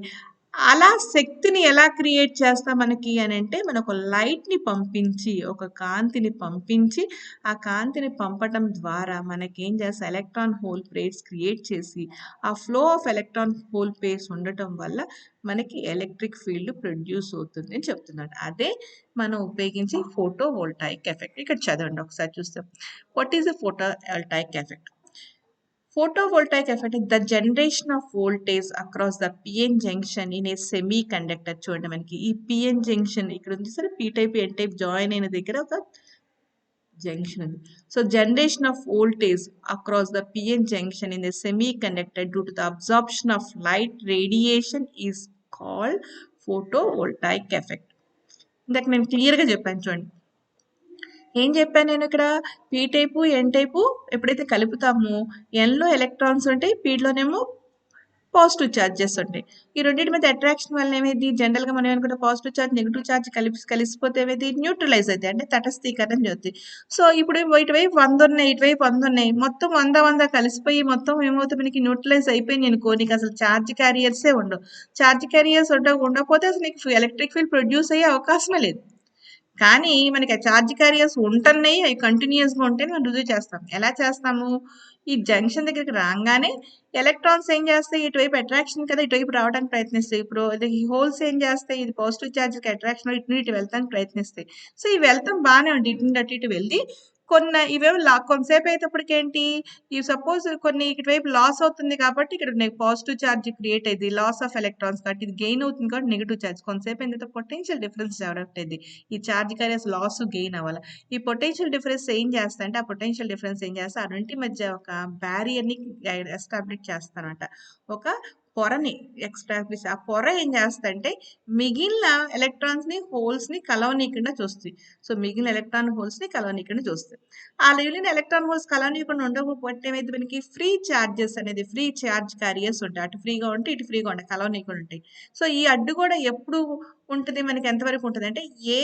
అలా శక్తిని ఎలా క్రియేట్ చేస్తాం మనకి అనంటే మనం ఒక లైట్‌ని పంపించి, ఒక కాంతిని పంపించి, ఆ కాంతిని పంపటం ద్వారా మనకేం చేస్తాం ఎలక్ట్రాన్ హోల్ పెయిర్స్ క్రియేట్ చేసి, ఆ flow of electron hole pairs ఉండటం వల్ల మనకి ఎలక్ట్రిక్ ఫీల్డ్ ప్రొడ్యూస్ అవుతుంది అని చెప్తున్నాడు. అదే మనం ఉపయోగించి ఫోటో వోల్టాయిక్ ఎఫెక్ట్. ఇక్కడ చదవండి ఒకసారి చూస్తాం. What is the photovoltaic effect? Photovoltaic effect is the generation of voltage across the PN junction in a semiconductor. చూడండి మనకి ఈ PN జంక్షన్ ఇక్కడ ఉంది సరే P type N type join అయిన దగ్గర ఒక జంక్షన్ ఉంది. So generation of voltage across the PN junction in a semiconductor due to the absorption of light radiation is called photovoltaic effect. ఇందాక నేను క్లియర్‌గా చెప్పాను చూడండి. ఏం చెప్పాను నేను ఇక్కడ పీ టైపు ఎన్ టైపు ఎప్పుడైతే కలుపుతామో ఎన్లో ఎలక్ట్రాన్స్ ఉంటాయి పీలోనేమో పాజిటివ్ చార్జెస్ ఉంటాయి. ఈ రెండింటి మీద అట్రాక్షన్ వల్ల ఏమైంది జనరల్గా మనం ఏమనుకుంటే పాజిటివ్ చార్జ్ నెగిటివ్ చార్జ్ కలిసిపోతే ఏమైంది న్యూట్రలైజ్ అవుతాయి అంటే తటస్థీకరణ జరుగుతుంది. సో ఇప్పుడు ఇటువైపు 100 ఉన్నాయి ఇటువైపు 100 ఉన్నాయి మొత్తం 100 కలిసిపోయి మొత్తం ఏమవుతుంది మనకి న్యూట్రలైజ్ అయిపోయింది అనుకో నీకు అసలు చార్జ్ క్యారియర్సే ఉండవు. చార్జ్ క్యారియర్స్ ఉండకపోతే అసలు నీకు ఎలక్ట్రిక్ ఫీల్డ్ ప్రొడ్యూస్ అయ్యే అవకాశమే లేదు. కానీ మనకి ఆ చార్జ్ క్యారియర్స్ ఉంటున్నాయి అవి కంటిన్యూస్గా ఉంటాయి మనం రుజువు చేస్తాం. ఎలా చేస్తాము ఈ జంక్షన్ దగ్గరికి రాగానే ఎలక్ట్రాన్స్ ఏం చేస్తాయి ఇటువైపు అట్రాక్షన్ కదా ఇటువైపు రావడానికి ప్రయత్నిస్తాయి. ఇప్పుడు ఈ హోల్స్ ఏం చేస్తాయి ఇది పాజిటివ్ చార్జ్కి అట్రాక్షన్ ఇటు వెళ్తానికి ప్రయత్నిస్తాయి. సో ఈ వెళ్తాం బాగానే ఉంది ఇటు నుండి అటు వెళ్ళి ఇవేమో కొంతసేపు అయ్యేటప్పటికి ఏంటి ఈ సపోజ్ కొన్ని ఇటువైపు లాస్ అవుతుంది కాబట్టి ఇక్కడ పాజిటివ్ చార్జ్ క్రియేట్ అయ్యింది లాస్ ఆఫ్ ఎలక్ట్రాన్స్ కాబట్టి ఇది గెయిన్ అవుతుంది కాబట్టి నెగిటివ్ చార్జ్ కొంతసేపు ఏంటంటే పొటెన్షియల్ డిఫరెన్స్ డెవలప్ అయ్యింది. ఈ చార్జ్ క్యారియర్స్ లాస్ గెయిన్ అవ్వాలి. ఈ పొటెన్షియల్ డిఫరెన్స్ ఏం చేస్తా అంటే ఆ పొటెన్షియల్ డిఫరెన్స్ ఏం చేస్తా ఆ రెండింటి మధ్య ఒక బ్యారియర్ని ఎస్టాబ్లిష్ చేస్తానంట. ఒక పొరని ఎస్టాబ్లిష్ ఆ పొర ఏం చేస్తుందంటే మిగిలిన ఎలక్ట్రాన్స్ని హోల్స్ని కలవనీయకుండా చూస్తుంది. సో మిగిలిన ఎలక్ట్రాన్ హోల్స్ని కలవనీయకుండా చూస్తుంది. ఆ మిగిలిన ఎలక్ట్రాన్ హోల్స్ కలవనీయకుండా ఉండకపోతే ఏమైతే మనకి ఫ్రీ చార్జెస్ అనేది ఫ్రీ చార్జ్ క్యారియర్స్ ఉంటాయి. అటు ఫ్రీగా ఉంటాయి, ఇటు ఫ్రీగా ఉంటాయి, కలవనీయకుండా ఉంటాయి. సో ఈ అడ్డు కూడా ఎప్పుడు ఉంటుంది మనకి, ఎంతవరకు ఉంటుంది అంటే ఏ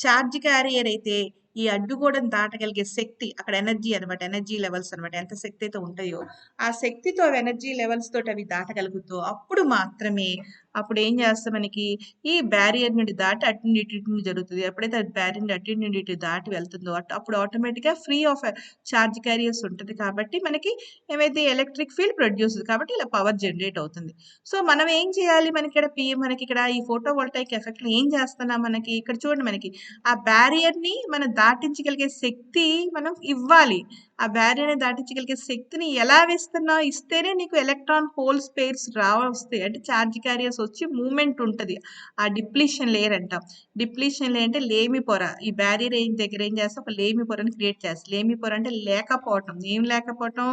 చార్జ్ క్యారియర్ అయితే ఈ అడ్డుగోడను దాటగలిగే శక్తి, అక్కడ ఎనర్జీ అనమాట, ఎనర్జీ లెవెల్స్ అనమాట, ఎంత శక్తి అయితే ఉంటాయో ఆ శక్తితో ఎనర్జీ లెవెల్స్ తోటి అవి దాటగలుగుతూ అప్పుడు మాత్రమే అప్పుడు ఏం చేస్తే మనకి ఈ బ్యారియర్ నుండి దాటి అటు నుండి ఇటు నుండి జరుగుతుంది. ఎప్పుడైతే అది బ్యారియర్ అటు నుండి ఇటు దాటి వెళ్తుందో అప్పుడు ఆటోమేటిక్గా ఫ్రీ ఆఫ్ చార్జ్ క్యారియర్స్ ఉంటుంది. కాబట్టి మనకి ఏమైతే ఎలక్ట్రిక్ ఫీల్డ్ ప్రొడ్యూస్ కాబట్టి ఇలా పవర్ జనరేట్ అవుతుంది. సో మనం ఏం చేయాలి, మనకి ఇక్కడ ఈ ఫోటో వోల్టాయిక్ ఎఫెక్ట్ ఏం చేస్తున్నాం, మనకి ఇక్కడ చూడండి, మనకి ఆ బ్యారియర్ ని మనం దాటించగలిగే శక్తి మనం ఇవ్వాలి. ఆ బ్యారియర్ ని దాటించగలిగే శక్తిని ఎలా ఇస్తేనే నీకు ఎలక్ట్రాన్ హోల్స్ పేర్స్ వస్తాయి, అంటే చార్జ్ క్యారియర్స్ వచ్చి మూమెంట్ ఉంటుంది. ఆ డిప్లీషన్ లేయర్ అంటాం. డిప్లీషన్ లేయర్ అంటే లేమి పొర. ఈ బ్యారియర్ దగ్గర ఏం చేస్తే ఒక లేమి పొరని క్రియేట్ చేస్తుంది. లేమి పొర అంటే లేకపోవటం, ఏం లేకపోవటం,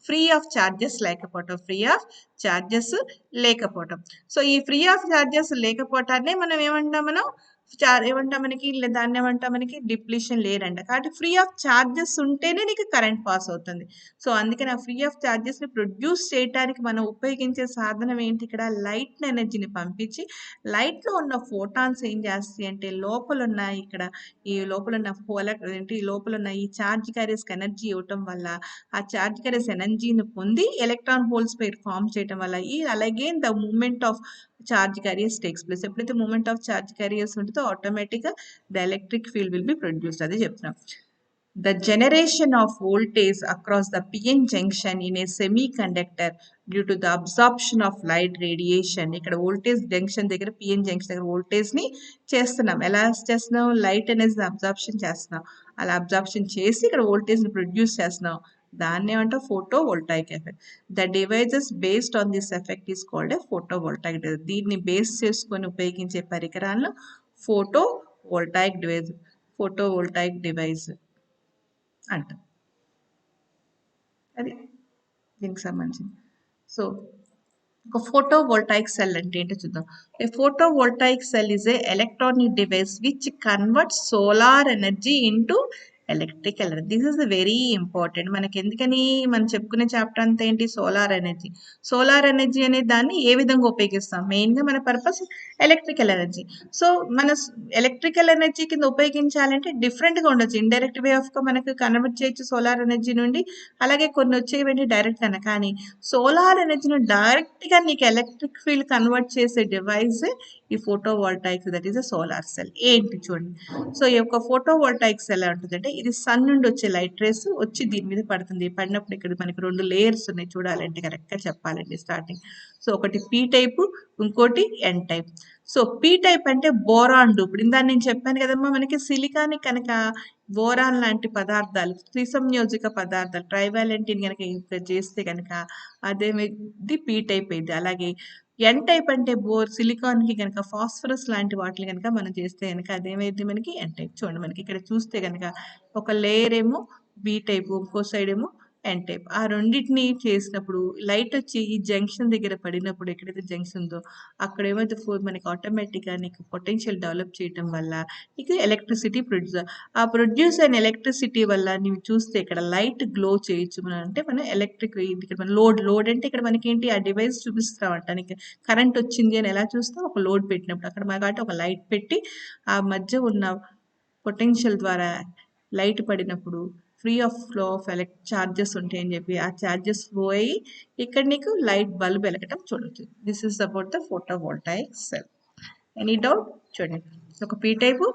ఫ్రీ ఆఫ్ చార్జెస్ లేకపోవటం, ఫ్రీ ఆఫ్ చార్జెస్ లేకపోవటం. సో ఈ ఫ్రీ ఆఫ్ చార్జెస్ లేకపోవటాన్ని మనం ఏమంటాం మనకి, దాన్ని ఏమంటాం మనకి డిప్లీషన్ లేయర్ అంట. కాబట్టి ఫ్రీ ఆఫ్ చార్జెస్ ఉంటేనే నీకు కరెంట్ పాస్ అవుతుంది. సో అందుకని ఆ ఫ్రీ ఆఫ్ చార్జెస్ ని ప్రొడ్యూస్ చేయడానికి మనం ఉపయోగించే సాధనం ఏంటి, ఇక్కడ లైట్ ఎనర్జీని పంపించి లైట్ లో ఉన్న ఫోటాన్స్ ఏం చేస్తాయి అంటే లోపల ఉన్న ఈ లోపల ఉన్న ఈ చార్జ్ క్యారియర్స్ ఎనర్జీ ఇవ్వటం వల్ల ఆ చార్జ్ క్యారియర్స్ ఎనర్జీని పొంది ఎలక్ట్రాన్ హోల్స్ పేర్ ఫామ్ చేయటం వల్ల అలాగే the movement of charge carriers takes place. ఎప్పుడైతే మూమెంట్ ఆఫ్ చార్జ్ క్యారియర్స్ ఉంటుందో ఆటోమేటిక్గా the electric field will be produced. అదే చెప్తున్నాం. The generation of voltage across the PN junction in a semiconductor due to the absorption of light radiation. ఇక్కడ voltage junction దగ్గర PN junction దగ్గర voltage ని చేస్తున్నాం. ఎలా చేస్తున్నాం, లైట్ అనేది అబ్జార్ప్షన్ చేస్తున్నాం. అలా అబ్జార్ప్షన్ చేసి ఇక్కడ వోల్టేజ్ ని ప్రొడ్యూస్ చేస్తున్నాం. దాన్ని ఏమంటాం, photo voltaic effect. The devices based on this effect is called a photo voltaic. దీన్ని బేస్ చేసుకొని ఉపయోగించే పరికరాలను ఫోటో వోల్టాయిక్ డివైస్ అంటాం. అది దీనికి సంబంధించింది. సో ఒక ఫోటో వోల్టాయిక్ సెల్ అంటే ఏంటో చూద్దాం. A photovoltaic cell is a electronic device which converts solar energy into electrical energy. This is very important. మనకి ఎందుకని మనం చెప్పుకునే చాప్టర్ అంతా ఏంటి, సోలార్ ఎనర్జీ. సోలార్ ఎనర్జీ అనే దాన్ని ఏ విధంగా ఉపయోగిస్తాం, మెయిన్గా మన పర్పస్ ఎలక్ట్రికల్ ఎనర్జీ. సో మన ఎలక్ట్రికల్ ఎనర్జీ కింద ఉపయోగించాలంటే డిఫరెంట్గా ఉండొచ్చు. ఇండైరెక్ట్ వే ఆఫ్గా మనకు కన్వర్ట్ చేయొచ్చు సోలార్ ఎనర్జీ నుండి, అలాగే కొన్ని వచ్చేవండి డైరెక్ట్ కన్నా. కానీ సోలార్ ఎనర్జీని డైరెక్ట్గా నీకు ఎలక్ట్రిక్ ఫీల్డ్ కన్వర్ట్ చేసే డివైస్ ఈ photo voltaic, that is a solar cell. ఏంటి చూడండి. సో ఈ యొక్క ఫోటో వోల్టాయిక్ సెల్ ఉంటుందంటే ఇది సన్ నుండి వచ్చే లైట్ రేస్ వచ్చి దీని మీద పడుతుంది. పడినప్పుడు ఇక్కడ మనకి 2 లేయర్స్ ఉన్నాయి చూడాలంటే, కరెక్ట్గా చెప్పాలండి స్టార్టింగ్. సో ఒకటి పీ టైప్, ఇంకోటి N type. So P type అంటే బోరాన్ డూప్. ఇందా నేను చెప్పాను కదమ్మా, మనకి సిలికాని కనుక బోరాన్ లాంటి పదార్థాలు, త్రిసంయోజక పదార్థాలు, ట్రైవాలెంటిన్ కనుక చేస్తే కనుక అదేమిది పీ టైప్ అయింది. అలాగే ఎన్ టైప్ అంటే సిలికాన్కి కనుక ఫాస్ఫరస్ లాంటి వాటిని కనుక మనం చేస్తే కనుక అదేమైంది మనకి ఎన్ టైప్. చూడండి మనకి ఇక్కడ చూస్తే కనుక ఒక లేయర్ ఏమో బి టైప్, ఇంకో సైడ్ ఏమో ఎన్ టైప్. ఆ రెండింటిని చేసినప్పుడు లైట్ వచ్చి ఈ జంక్షన్ దగ్గర పడినప్పుడు, ఎక్కడైతే జంక్షన్ ఉందో అక్కడ ఏమైతే మనకి ఆటోమేటిక్గా నీకు పొటెన్షియల్ డెవలప్ చేయటం వల్ల నీకు ఎలక్ట్రిసిటీ ఆ ప్రొడ్యూస్ అయిన ఎలక్ట్రిసిటీ వల్ల నీవు చూస్తే ఇక్కడ లైట్ గ్లో చేయొచ్చు. మనం అంటే మనం ఎలక్ట్రిక్ ఇక్కడ మన లోడ్ అంటే ఇక్కడ మనకి ఏంటి, ఆ డివైస్ చూపిస్తామంట. నీకు కరెంట్ వచ్చింది అని ఎలా చూస్తాం, ఒక లోడ్ పెట్టినప్పుడు అక్కడ కాబట్టి ఒక లైట్ పెట్టి ఆ మధ్య ఉన్న పొటెన్షియల్ ద్వారా లైట్ పడినప్పుడు free of flow of charges ఉంటాయని చెప్పి ఆ చార్జెస్ ఫ్లో అయ్యి ఇక్కడ నీకు లైట్ బల్బ్ వెలగటం చూడొచ్చు. This is about the photovoltaic cell. Any doubt? చూడండి, ఒక పీ టైపు,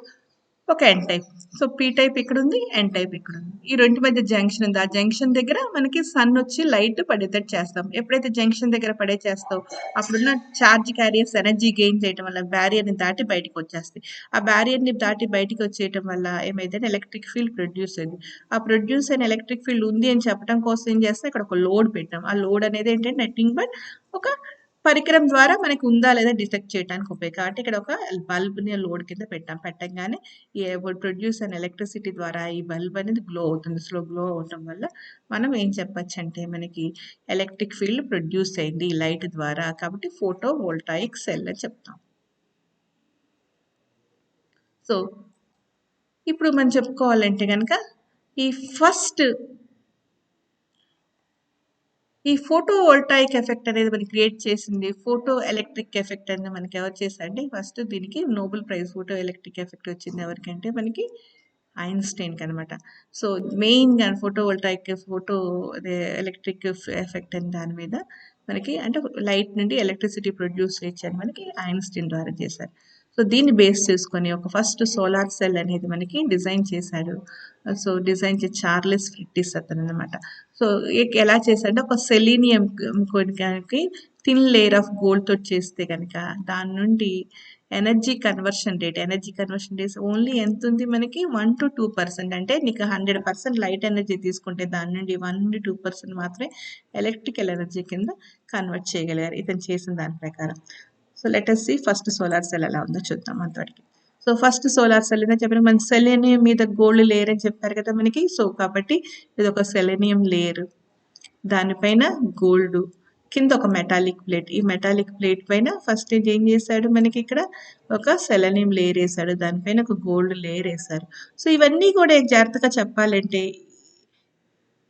ఒక N type. So P type ఇక్కడ ఉంది, ఎన్ టైప్ ఇక్కడ ఉంది. ఈ రెండు మధ్య జంక్షన్ ఉంది. ఆ జంక్షన్ దగ్గర మనకి సన్ వచ్చి లైట్ పడేటట్టు చేస్తాం. ఎప్పుడైతే జంక్షన్ దగ్గర పడే చేస్తావు అప్పుడున్న చార్జ్ క్యారియర్స్ ఎనర్జీ గెయిన్ చేయడం వల్ల బ్యారియర్ని దాటి బయటకు వచ్చేస్తాయి. ఆ బ్యారియర్ని దాటి బయటకు వచ్చేయటం వల్ల ఏమైతే ఎలక్ట్రిక్ ఫీల్డ్ ప్రొడ్యూస్ అయింది. ఆ ప్రొడ్యూస్ అయిన ఎలక్ట్రిక్ ఫీల్డ్ ఉంది అని చెప్పడం కోసం ఏం చేస్తాం, ఇక్కడ ఒక లోడ్ పెట్టాం. ఆ లోడ్ అనేది ఏంటంటే నథింగ్ బట్ ఒక పరికరం ద్వారా మనకి ఉందా లేదా డిటెక్ట్ చేయడానికి ఉపయోగం. కాబట్టి ఇక్కడ ఒక బల్బ్‌ని లోడ్ కింద పెట్టంగానే ప్రొడ్యూస్ అయిన ఎలక్ట్రిసిటీ ద్వారా ఈ బల్బ్ అనేది గ్లో అవుతుంది. గ్లో అవ్వటం వల్ల మనం ఏం చెప్పొచ్చంటే మనకి ఎలక్ట్రిక్ ఫీల్డ్ ప్రొడ్యూస్ అయింది ఈ లైట్ ద్వారా. కాబట్టి ఫోటో వోల్టాయిక్ సెల్ అని చెప్తాం. సో ఇప్పుడు మనం చెప్పుకోవాలంటే గనక ఈ ఫస్ట్ ఈ ఫోటో వోల్టాయిక్ ఎఫెక్ట్ అనేది మనకి క్రియేట్ చేసింది ఫోటో ఎలక్ట్రిక్ ఎఫెక్ట్ అనేది మనకి ఎవరు చేశారంటే ఫస్ట్ దీనికి Nobel prize photo electric effect వచ్చింది ఎవరికంటే మనకి ఐన్స్టైన్కి అనమాట. సో మెయిన్గా ఫోటో వోల్టాయిక్ ఫోటో అదే ఎలక్ట్రిక్ ఎఫెక్ట్ అని దాని మీద మనకి అంటే లైట్ నుండి ఎలక్ట్రిసిటీ ప్రొడ్యూస్ చేయాలని మనకి ఐన్స్టైన్ ద్వారా చేశారు. సో దీన్ని బేస్ చేసుకొని ఒక ఫస్ట్ సోలార్ సెల్ అనేది మనకి డిజైన్ చేశాడు. సో డిజైన్ చేసి చార్లెస్ ఫ్రిట్టిస్ అతను అనమాట. సో ఎలా చేశాడంటే ఒక సెలీనియం కొనికి థిన్ లేయర్ ఆఫ్ గోల్డ్ తోటి చేస్తే కనుక దాని నుండి ఎనర్జీ కన్వర్షన్ రేట్ ఓన్లీ ఎంత ఉంది మనకి 1-2%. అంటే నీకు 100% లైట్ ఎనర్జీ తీసుకుంటే దాని నుండి 1-2% మాత్రమే ఎలక్ట్రికల్ ఎనర్జీ కింద కన్వర్ట్ చేయగలిగారు ఇతను చేసిన దాని ప్రకారం. So let us see first solar cell ఎలా ఉందో చూద్దాం అంతవరకు. సో ఫస్ట్ సోలార్ సెల్ ఏదో చెప్పిన మన సెలీనియం మీద గోల్డ్ లేయర్ అని చెప్పారు కదా మనకి. సో కాబట్టి ఇది ఒక సెలీనియం లేయర్, దానిపైన గోల్డ్, కింద ఒక మెటాలిక్ ప్లేట్. ఈ మెటాలిక్ ప్లేట్ పైన ఫస్ట్ ఏం చేశాడు మనకి ఇక్కడ ఒక సెలీనియం లేయర్ వేసాడు, దానిపైన ఒక గోల్డ్ లేయర్ వేశారు. సో ఇవన్నీ కూడా జాగ్రత్తగా చెప్పాలంటే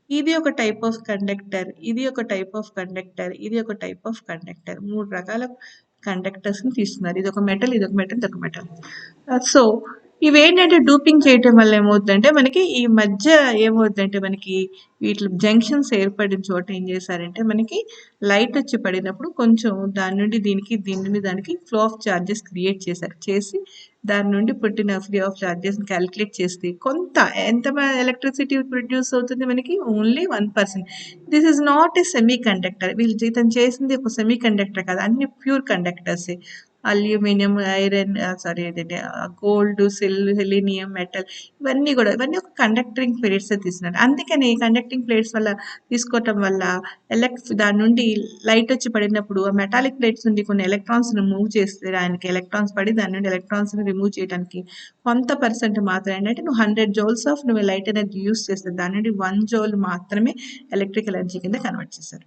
ఇది ఒక టైప్ ఆఫ్ కండక్టర్, ఇది ఒక టైప్ ఆఫ్ కండక్టర్, ఇది ఒక టైప్ ఆఫ్ కండక్టర్. 3 రకాల కండక్టర్స్ని తీస్తున్నారు. ఇది ఒక మెటల్, ఇది ఒక మెటల్, ఇది ఒక మెటల్. సో ఇవేంటంటే డూపింగ్ చేయటం వల్ల ఏమవుతుందంటే మనకి ఈ మధ్య ఏమవుతుందంటే మనకి వీటి జంక్షన్స్ ఏర్పడిన చోట ఏం చేశారంటే మనకి లైట్ వచ్చి పడినప్పుడు కొంచెం దాని నుండి దీనికి దీని నుండి దానికి ఫ్లో ఆఫ్ చార్జెస్ క్రియేట్ చేశారు. చేసి దాని నుండి పుట్టిన ఫ్రీ ఆఫ్ చార్జెస్ క్యాలిక్యులేట్ చేస్తే కొంత ఎంత ఎలక్ట్రిసిటీ ప్రొడ్యూస్ అవుతుంది మనకి only 1%. This is not a semiconductor. వీళ్ళు ఇతను చేసింది ఒక సెమీ కండక్టర్ కాదు, అన్ని ప్యూర్ కండక్టర్సే. Aluminium, iron, gold, selenium, metal, ఇవన్నీ ఒక కండక్టింగ్ ప్లేట్స్ తీసుకున్నారు. అందుకని కండక్టింగ్ ప్లేట్స్ వల్ల తీసుకోవటం వల్ల దాని నుండి లైట్ వచ్చి పడినప్పుడు ఆ మెటాలిక్ ప్లేట్స్ నుండి కొన్ని ఎలక్ట్రాన్స్ మూవ్ చేస్తే ఆయనకి ఎలక్ట్రాన్స్ పడి దాని నుండి ఎలక్ట్రాన్స్ రిమూవ్ చేయడానికి కొంత పర్సెంట్ మాత్రమే. అంటే నువ్వు 100 జౌల్స్ ఆఫ్ నువ్వు లైట్ ఎనర్జీ యూస్ చేస్తే దాని నుండి 1 జౌల్ మాత్రమే ఎలక్ట్రికల్ ఎనర్జీ కింద కన్వర్ట్ చేశారు.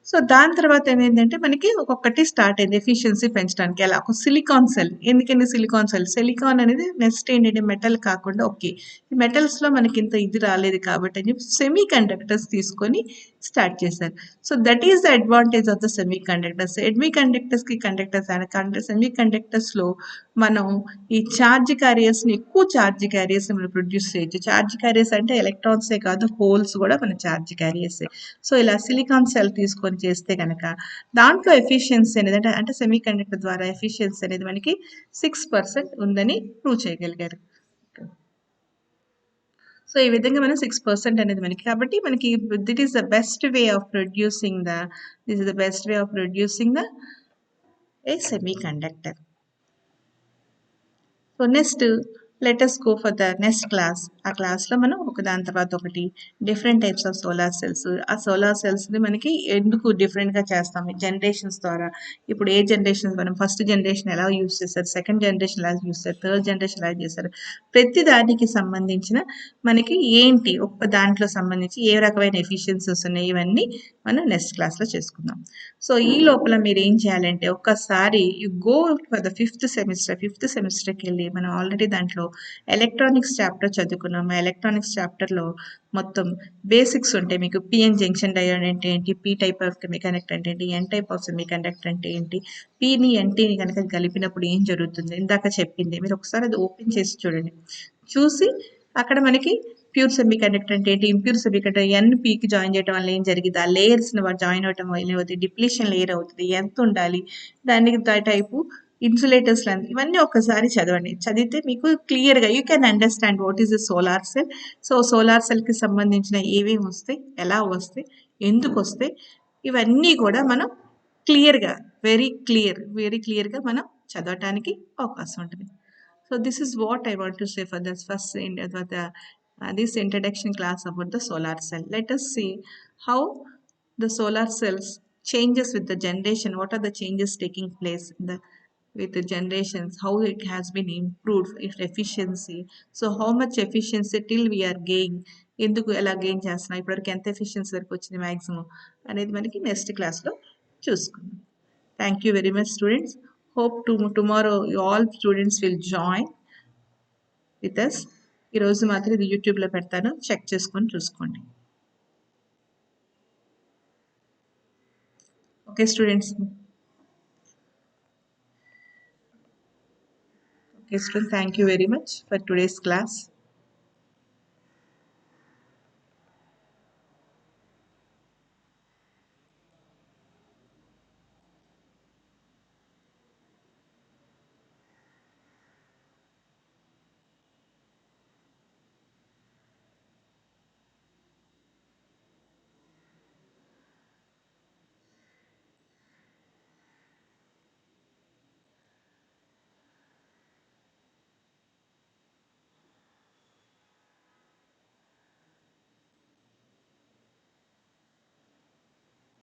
సో దాని తర్వాత ఏమైందంటే మనకి ఒక్కొక్కటి స్టార్ట్ అయింది ఎఫిషియన్సీ పెంచడానికి. అలా ఒక సిలికాన్ సెల్. ఎందుకండి సిలికాన్ సెల్? సిలికాన్ అనేది నెక్స్ట్ ఏంటంటే మెటల్ కాకుండా ఓకే ఈ మెటల్స్లో మనకి ఇంత ఇది రాలేదు కాబట్టి అని చెప్పి సెమీ కండక్టర్స్ తీసుకొని స్టార్ట్ చేశారు. So that is the advantage of the semiconductors. సెమీ కండక్టర్స్లో మనం ఈ ఛార్జ్ క్యారియర్స్ని ఎక్కువ ఛార్జ్ క్యారియర్స్ మనం ప్రొడ్యూస్ చేయొచ్చు. ఛార్జ్ క్యారియర్స్ అంటే ఎలక్ట్రాన్సే కాదు హోల్స్ కూడా మన ఛార్జ్ క్యారియర్సే. సో ఇలా సిలికాన్ సెల్ తీసుకొని చేస్తే కనుక దాంట్లో ఎఫిషియన్సీ అనేది అంటే సెమీ కండక్టర్ ద్వారా ఎఫిషియన్సీ అనేది మనకి 6% ఉందని ప్రూవ్ చేయగలిగారు. సో ఈ విధంగా మనం 6% అనేది మనకి కాబట్టి మనకి that is the best way of producing the a semiconductor. So next let us go for the next class. ఆ క్లాస్లో మనం ఒక దాని తర్వాత ఒకటి different types of solar cells, ఆ సోలార్ సెల్స్ని మనకి ఎందుకు డిఫరెంట్గా చేస్తాము జనరేషన్స్ ద్వారా. ఇప్పుడు ఏ జనరేషన్ మనం ఫస్ట్ జనరేషన్ ఎలా యూస్ చేస్తారు, సెకండ్ జనరేషన్ ఎలా యూస్ చేస్తారు, థర్డ్ జనరేషన్ ఎలా చేస్తారు, ప్రతి దానికి సంబంధించిన మనకి ఏంటి ఒక్క దాంట్లో సంబంధించి ఏ రకమైన ఎఫిషియన్సీస్ ఉన్నాయి ఇవన్నీ మనం నెక్స్ట్ క్లాస్లో చేసుకుందాం. సో ఈ లోపల మీరు ఏం చేయాలంటే ఒక్కసారి you go for the fifth సెమిస్టర్కి వెళ్ళి మనం ఆల్రెడీ దాంట్లో ఎలక్ట్రానిక్స్ చాప్టర్ చదువుకున్నాం. ఆ ఎలక్ట్రానిక్స్ చాప్టర్లో మొత్తం బేసిక్స్ ఉంటాయి మీకు. పిఎన్ జంక్షన్ డయోడ్ అంటే ఏంటి, పీ టైప్ ఆఫ్ సెమీకండక్టర్ అంటే ఏంటి, ఎన్ టైప్ ఆఫ్ సెమీకండక్టర్ అంటే ఏంటి, పీని ఎన్టీని కనుక కలిపినప్పుడు ఏం జరుగుతుంది ఇందాక చెప్పింది మీరు ఒకసారి అది ఓపెన్ చేసి చూడండి. చూసి అక్కడ మనకి ప్యూర్ సెమీకండక్టర్ అంటే ఏంటి, ఇంప్యూర్ సెమీకండక్టర్ ఎన్ పీకి జాయిన్ చేయడం వల్ల ఏం జరిగింది, ఆ లేయర్స్ని జాయిన్ అవడం వల్ల ఏమవుతుంది, డిప్లీషన్ లేయర్ అవుతుంది, ఎంత ఉండాలి, దానికి టైపు ఇన్సులేటర్స్ లెంత్, ఇవన్నీ ఒకసారి చదవండి. చదివితే మీకు క్లియర్గా you can understand what is the solar cell. So solar సెల్కి సంబంధించిన ఏమేమి వస్తాయి, ఎలా వస్తాయి, ఎందుకు వస్తాయి, ఇవన్నీ కూడా మనం క్లియర్గా వెరీ క్లియర్గా మనం చదవటానికి అవకాశం ఉంటుంది. So this is what I want to say for this this introduction class about the solar cell. Let us see how the solar cells changes with the generation? What are the changes taking place in the with the generations? How it has been improved its efficiency? So how much efficiency till we are gain? ఎందుకు ఎలా gain చేస్తున్నాం, ఇప్పటివరకు ఎంత efficiency వరకు వచ్చింది maximum అనేది మనకి next క్లాస్లో చూసుకుందాం. Thank you very much students. Hope tomorrow all students will join with us. ఈరోజు మాత్రం ఇది యూట్యూబ్లో పెడతాను, చెక్ చేసుకొని చూసుకోండి. Okay students. Okay, students, thank you very much for today's class.